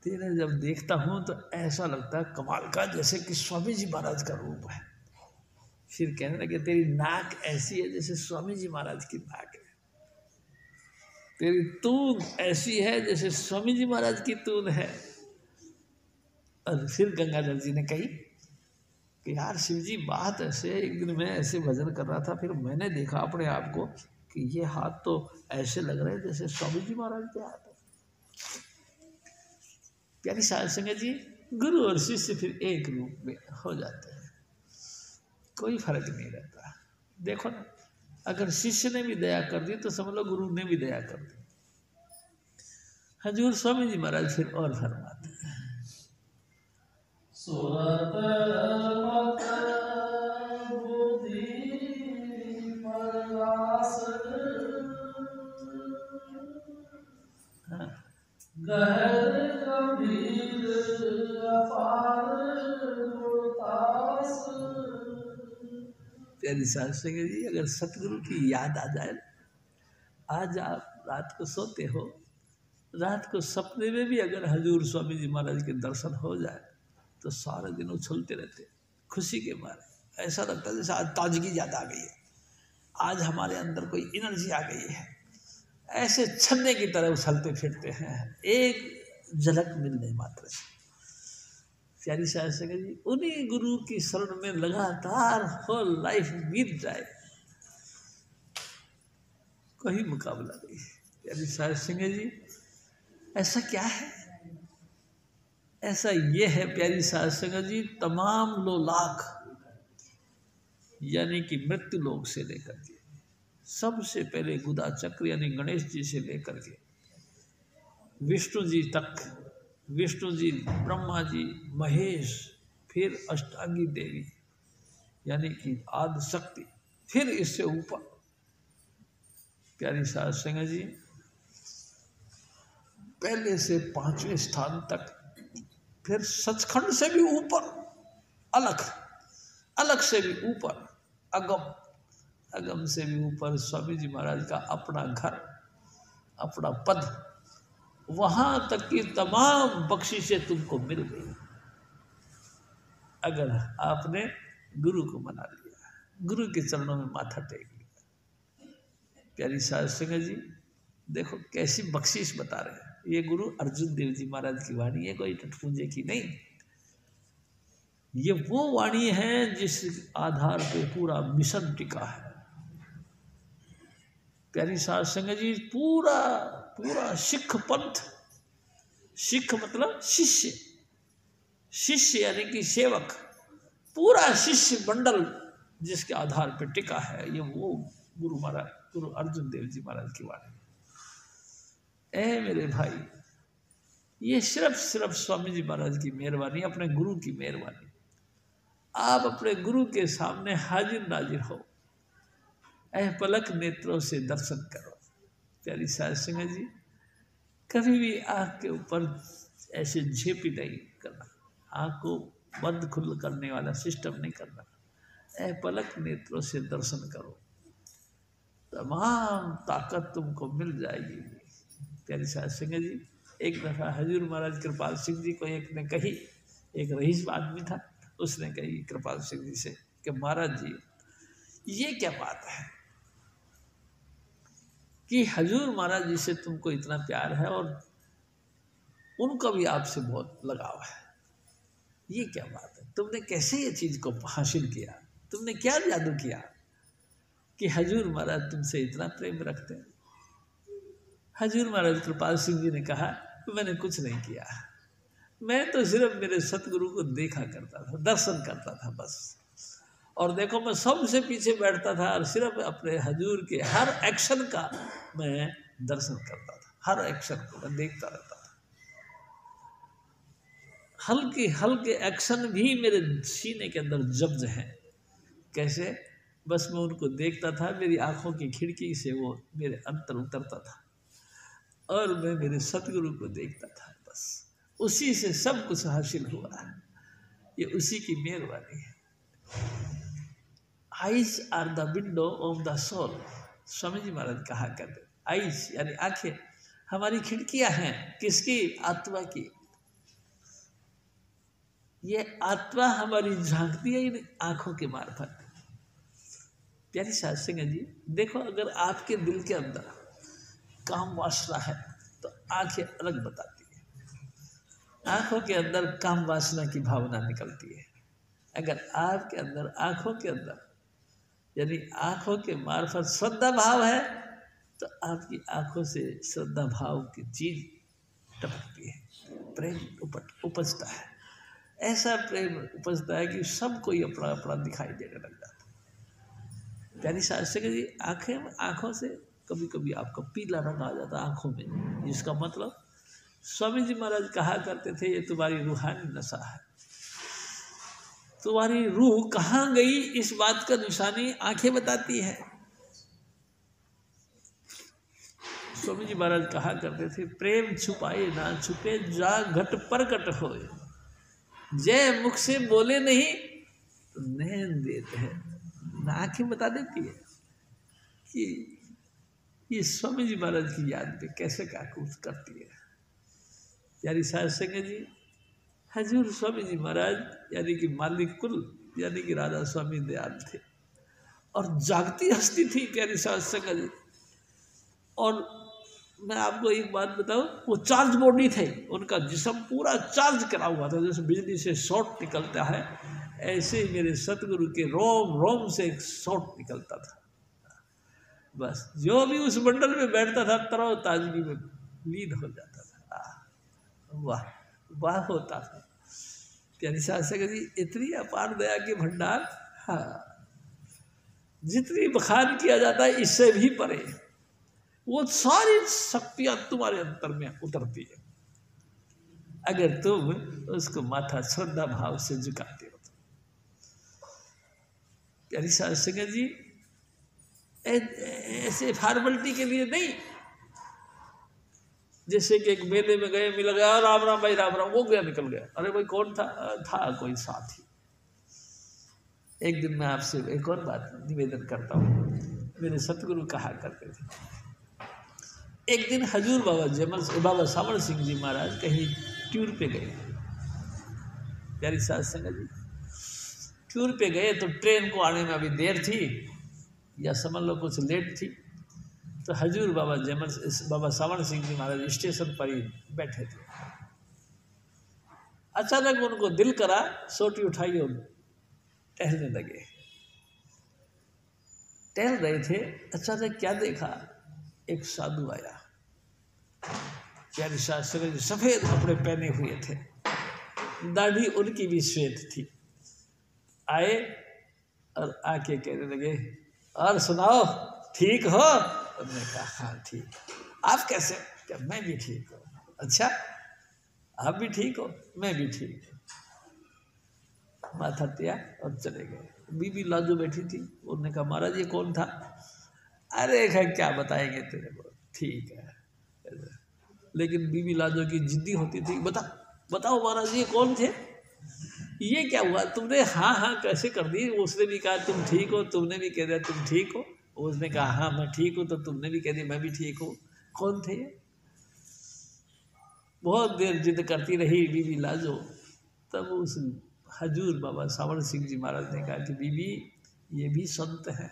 तेरे जब देखता हूं तो ऐसा लगता है कमाल का, जैसे कि स्वामी जी महाराज का रूप है। फिर कहने लगे तेरी नाक ऐसी है जैसे स्वामी जी महाराज की नाक है, तेरी तून ऐसी है जैसे स्वामी जी महाराज की तून है। और फिर गंगाधर जी ने कही कि यार शिव जी बात ऐसे, एक दिन मैं ऐसे भजन कर रहा था, फिर मैंने देखा अपने आप को कि ये हाथ तो ऐसे लग रहे हैं जैसे स्वामी जी महाराज के हाथ है। प्यारी साध संगत जी गुरु और शिष्य फिर एक रूप में हो जाते हैं, कोई फर्क नहीं रहता। देखो ना, अगर शिष्य ने भी दया कर दी तो समझ लो गुरु ने भी दया कर दी। हजूर स्वामी जी महाराज फिर और फरमाते हैं, सुरत मत बुद्धि प्रयास गहर गंभीर अपार गुरतास। प्यारी साध संगत जी अगर सतगुरु की याद आ जाए, आज आप रात को सोते हो, रात को सपने में भी अगर हजूर स्वामी जी महाराज के दर्शन हो जाए तो सारे दिन उछलते रहते खुशी के मारे। ऐसा लगता है जैसे आज ताजगी ज़्यादा आ गई है, आज हमारे अंदर कोई एनर्जी आ गई है। ऐसे छन्ने की तरह उछलते फिरते हैं, एक झलक मिलने मात्र से। प्यारी साध संगत जी उन्हीं गुरु की शरण में लगातार होल लाइफ बीत जाए, कोई मुकाबला नहीं। प्यारी साध संगत जी ऐसा क्या है? ऐसा ये है प्यारी साध संगत जी, तमाम लोलाख यानी कि मृत्यु लोक से लेकर के सबसे पहले गुदा चक्र यानी गणेश जी से लेकर के विष्णु जी तक, विष्णु जी, ब्रह्मा जी, महेश, फिर अष्टांगी देवी यानी कि आदि शक्ति, फिर इससे ऊपर प्यारी साध संगत जी पहले से 5वें स्थान तक, फिर सचखंड से भी ऊपर, अलख, अलख से भी ऊपर, अगम, अगम से भी ऊपर स्वामी जी महाराज का अपना घर, अपना पद, वहाँ तक की तमाम बख्शिशें तुमको मिल गई अगर आपने गुरु को मना लिया, गुरु के चरणों में माथा टेक लिया। प्यारी साध संगत जी देखो कैसी बख्शिश बता रहे हैं। ये गुरु अर्जुन देव जी महाराज की वाणी है, कोई टटपुंजे की नहीं। ये वो वाणी है जिस आधार पे पूरा मिशन टिका है। प्यारी साध संगत जी पूरा पूरा सिख पंथ, सिख मतलब शिष्य, शिष्य यानी कि सेवक, पूरा शिष्य मंडल जिसके आधार पर टिका है, ये वो गुरु महाराज गुरु अर्जुन देव जी महाराज की वाणी, ए मेरे भाई, ये सिर्फ स्वामी जी महाराज की मेहरबानी, अपने गुरु की मेहरबानी। आप अपने गुरु के सामने हाजिर नाजिर हो, ऐ पलक नेत्रों से दर्शन करो। प्यारी साध संगत जी, कभी भी आँख के ऊपर ऐसे झेपी नहीं करना, आँख को बंद खुल करने वाला सिस्टम नहीं करना। ऐ पलक नेत्रों से दर्शन करो, तमाम ताकत तुमको मिल जाएगी। प्यारी साध संगत जी, एक दफ़ा हजूर महाराज कृपाल सिंह जी को एक ने कही, एक रईस आदमी था, उसने कही कृपाल सिंह जी से कि महाराज जी, ये क्या बात है कि हजूर महाराज जी से तुमको इतना प्यार है और उनका भी आपसे बहुत लगाव है, ये क्या बात है? तुमने कैसे ये चीज़ को हासिल किया? तुमने क्या जादू किया कि हजूर महाराज तुमसे इतना प्रेम रखते हैं? हजूर महाराज कृपाल सिंह जी ने कहा, मैंने कुछ नहीं किया, मैं तो सिर्फ मेरे सतगुरु को देखा करता था, दर्शन करता था बस। और देखो, मैं सबसे पीछे बैठता था और सिर्फ अपने हजूर के हर एक्शन का मैं दर्शन करता था, हर एक्शन को मैं देखता रहता था। हल्के हल्के एक्शन भी मेरे सीने के अंदर जब्त हैं। कैसे? बस मैं उनको देखता था, मेरी आंखों की खिड़की से वो मेरे अंतर उतरता था और मैं मेरे सतगुरु को देखता था। बस उसी से सब कुछ हासिल हुआ है, ये उसी की मेहरबानी है। Eyes are the window of the soul, Swami ji Maharaj कहा करते। आइज यानी आंखें हमारी खिड़कियां हैं, किसकी? आत्मा की। ये आत्मा हमारी झांकती है इन आंखों के मार्फत। प्यारी साध संगत जी, देखो, अगर आपके दिल के अंदर काम वासना है तो आंखें अलग बताती है, आंखों के अंदर काम वासना की भावना निकलती है। अगर आपके अंदर, आंखों के अंदर यानी आंखों के मार्फत श्रद्धा भाव है तो आपकी आंखों से श्रद्धा भाव की चीज टपकती है, प्रेम उपजता है। ऐसा प्रेम उपजता है कि सबको ही अपना अपना दिखाई देने लग जाता है। प्यारी साध संगत जी, आंखों से कभी कभी आपका पीला रंग आ जाता है आंखों में, जिसका मतलब स्वामी जी महाराज कहा करते थे, ये तुम्हारी रूहानी नशा है। तुम्हारी रूह कहाँ गई, इस बात का निशानी आंखें बताती है। स्वामी जी महाराज कहा करते थे, प्रेम छुपाए ना छुपे, जा घट प्रकट होए, जय मुख से बोले नहीं तो नैन देते हैं। आंखें बता देती है कि ये स्वामी जी महाराज की याद पे कैसे क्या कुछ करती है। यानी साध संगत जी, हजूर स्वामी जी महाराज यानी कि मालिक कुल यानी कि राजा स्वामी दयाल थे और जागती हस्ती थी प्यारी साध संगत जी। और मैं आपको एक बात बताऊं, वो चार्ज बॉडी थे, उनका जिस्म पूरा चार्ज करा हुआ था। जैसे बिजली से शॉट निकलता है, ऐसे ही मेरे सतगुरु के रोम रोम से एक शॉट निकलता था। बस जो भी उस मंडल में बैठता था तरो ताजगी में लीन हो जाता था। वाह वाह होता था। प्यारी साध संगत जी, इतनी अपार दया के भंडार, हाँ, जितनी बखान किया जाता है इससे भी परे, वो सारी शक्तियां तुम्हारे अंतर में उतरती है अगर तुम उसको माथा श्रद्धा भाव से झुकाते हो। प्यारी साध संगत जी, ऐसे फॉर्मेलिटी के लिए नहीं, जैसे कि एक मेले में गए, मिल गया, राम राम भाई राम राम, वो गया निकल गया। अरे भाई कौन था? था कोई साथी। एक दिन मैं आपसे एक और बात निवेदन करता हूँ। मेरे सतगुरु कहा करते थे, एक दिन हजूर बाबा सावड़ सिंह जी महाराज कहीं टूर पे गए। प्यारी साध संगत जी, टूर पे गए तो ट्रेन को आने में अभी देर थी या समझ लो कुछ लेट थी, तो हजूर बाबा सावड़ सिंह जी महाराज स्टेशन पर ही बैठे थे। अचानक उनको दिल करा, सोटी उठाई और टहलने लगे। टहल रहे थे, अचानक क्या देखा, एक साधु आया। प्यारी साध संगत जी, सफेद कपड़े पहने हुए थे, दाढ़ी उनकी भी श्वेत थी। आए और आके कहने लगे, और सुनाओ ठीक हो? उन्होंने कहा हाँ ठीक। आप कैसे? क्या मैं भी ठीक हूँ। अच्छा आप भी ठीक हो? मैं भी ठीक हूँ। माथा टिया और चले गए। बीबी लाजो बैठी थी, उन्होंने कहा महाराज ये कौन था? अरे क्या बताएंगे तेरे को, ठीक है। लेकिन बीबी लाजो की जिद्दी होती थी, बताओ महाराज ये कौन थे, ये क्या हुआ तुमने हाँ हाँ कैसे कर दी? उसने भी कहा तुम ठीक हो, तुमने भी कह दिया तुम ठीक हो, उसने कहा हाँ मैं ठीक हूँ, तो तुमने भी कह दिया मैं भी ठीक हूँ। कौन थे ये? बहुत देर जिद करती रही बीबी लाजो। तब उस हजूर बाबा सावड़ सिंह जी महाराज ने कहा कि बीबी ये भी संत है।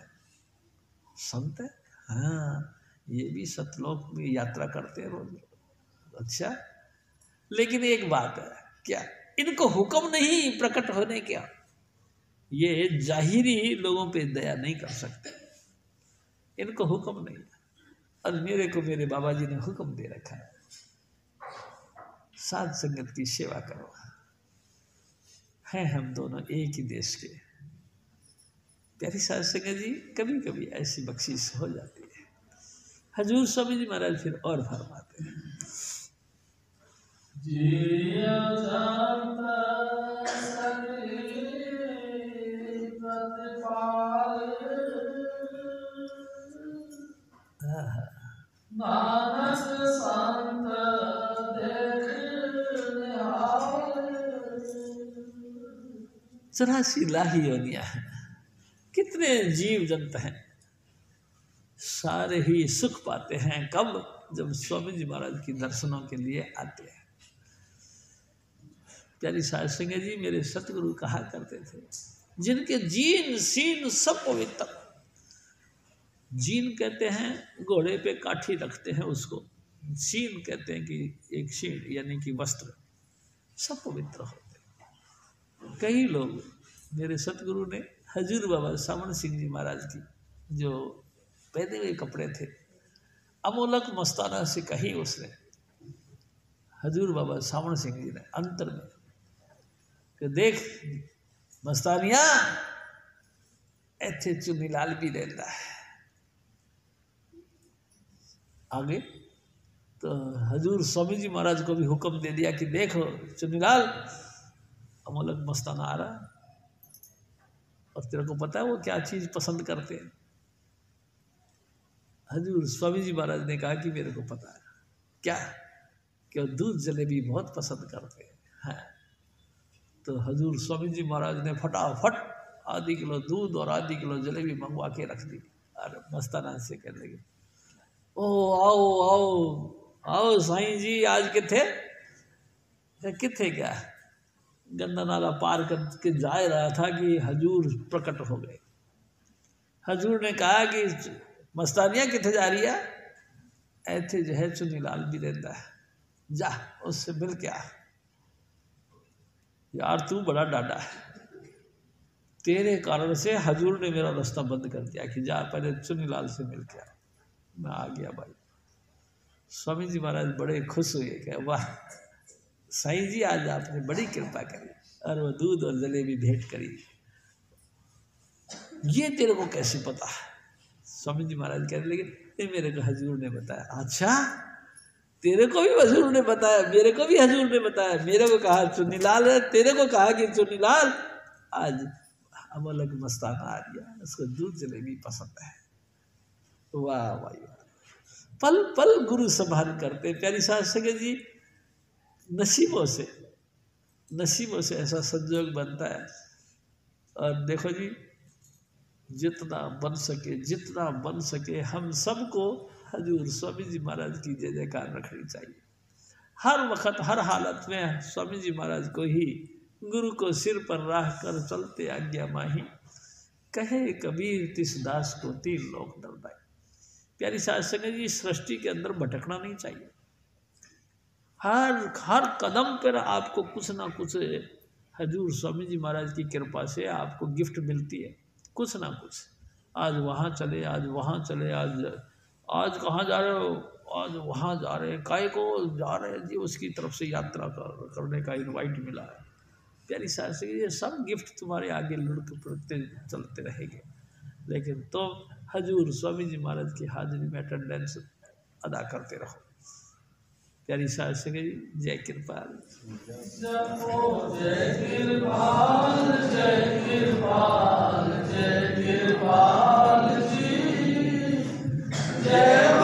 संत है? हाँ ये भी सतलोक में यात्रा करते हैं रोज। अच्छा लेकिन एक बात है, क्या इनको हुक्म नहीं प्रकट होने क्या? ये जाहिरी लोगों पे दया नहीं कर सकते, इनको हुक्म नहीं। और मेरे को मेरे बाबा जी ने हुक्म दे रखा है साध संगत की सेवा करो। हैं हम दोनों एक ही देश के। प्यारी साध संगत जी कभी कभी ऐसी बख्शीश हो जाती है। हजूर स्वामी जी महाराज फिर और फरमाते हैं, चौरासी लाही योनियां हैं, कितने जीव जंत हैं, सारे ही सुख पाते हैं कब? जब स्वामी जी महाराज की दर्शनों के लिए आते हैं। प्यारी साध संगत जी मेरे सतगुरु कहा करते थे, जिनके जीन सीन सब पवित्र। जीन कहते हैं घोड़े पे काठी रखते हैं उसको, सीन कहते हैं कि एक शीन यानी कि वस्त्र, सब पवित्र होते हैं। कई लोग मेरे सतगुरु ने हजूर बाबा सावड़ सिंह जी महाराज की जो पहने हुए कपड़े थे, अमोलक मस्ताना से कही उसने, हजूर बाबा सावड़ सिंह जी ने अंतर में कि देख मस्तानिया ऐथे चुनी लाल भी रहता है। आगे तो हजूर स्वामी जी महाराज को भी हुक्म दे दिया कि देखो चुनीलाल अमोलक मस्ताना आ रहा है, और तेरे को पता है वो क्या चीज़ पसंद करते हैं? हजूर स्वामी जी महाराज ने कहा कि मेरे को पता है। क्या? कि वो दूध जलेबी बहुत पसंद करते हैं। तो हजूर स्वामी जी महाराज ने फटाफट आधी किलो दूध और आधी किलो जलेबी मंगवा के रख दी। और मस्ताना से कहने लगे, ओ आओ आओ आओ साईं जी आज किथे क्या? गंदा नाला पार करके जा रहा था कि हजूर प्रकट हो गए। हजूर ने कहा कि मस्तानिया किथे जा रही है? ऐथे जो है चुनीलाल भी रहता है, जा उससे मिल के आ। यार तू बड़ा डाडा है, तेरे कारण से हजूर ने मेरा रास्ता बंद कर दिया कि जा पहले चुनीलाल से मिल के आ। मैं आ गया भाई। स्वामी जी महाराज बड़े खुश हुए कि वाह साईं जी आज आपने बड़ी कृपा करी और वो दूध और जलेबी भेंट करी। ये तेरे को कैसे पता? स्वामी जी महाराज कहने लगे ये मेरे को हजूर ने बताया। अच्छा तेरे को भी हजूर ने बताया? मेरे को भी हजूर ने बताया। मेरे को कहा चुनीलाल है, तेरे को कहा कि चुनीलाल आज अमोलक मस्ताना आ गया, उसको दूध जलेबी पसंद है। वाह भाई वाह, पल पल गुरु संभाल करते। प्यारी साध संगत जी नसीबों से ऐसा संजोग बनता है। और देखो जी जितना बन सके हम सबको हजूर स्वामी जी महाराज की जय जयकार रखनी चाहिए। हर वक्त हर हालत में स्वामी जी महाराज को ही गुरु को सिर पर राह कर चलते आज्ञा माही, कहे कबीर तिस दास को तीन लोक दरदाई। प्यारी साध संगत जी सृष्टि के अंदर भटकना नहीं चाहिए। हर कदम पर आपको कुछ ना कुछ हजूर स्वामी जी महाराज की कृपा से आपको गिफ्ट मिलती है, कुछ ना कुछ। आज वहाँ चले, आज वहाँ चले, आज कहाँ जा रहे हो? आज वहाँ जा रहे हैं। काय को जा रहे हैं जी? उसकी तरफ से यात्रा करने का इनवाइट मिला है। प्यारी साध संगत जी ये सब गिफ्ट तुम्हारे आगे लुढ़क पड़ते चलते रहेंगे। लेकिन तुम हजूर स्वामी जी महाराज की हाजिरी में अटेंडेंस अदा करते रहो। प्यारी साहब से गई जय कृपाल। जपो जय कृपाल जय कृपाल जय कृपाल जी जय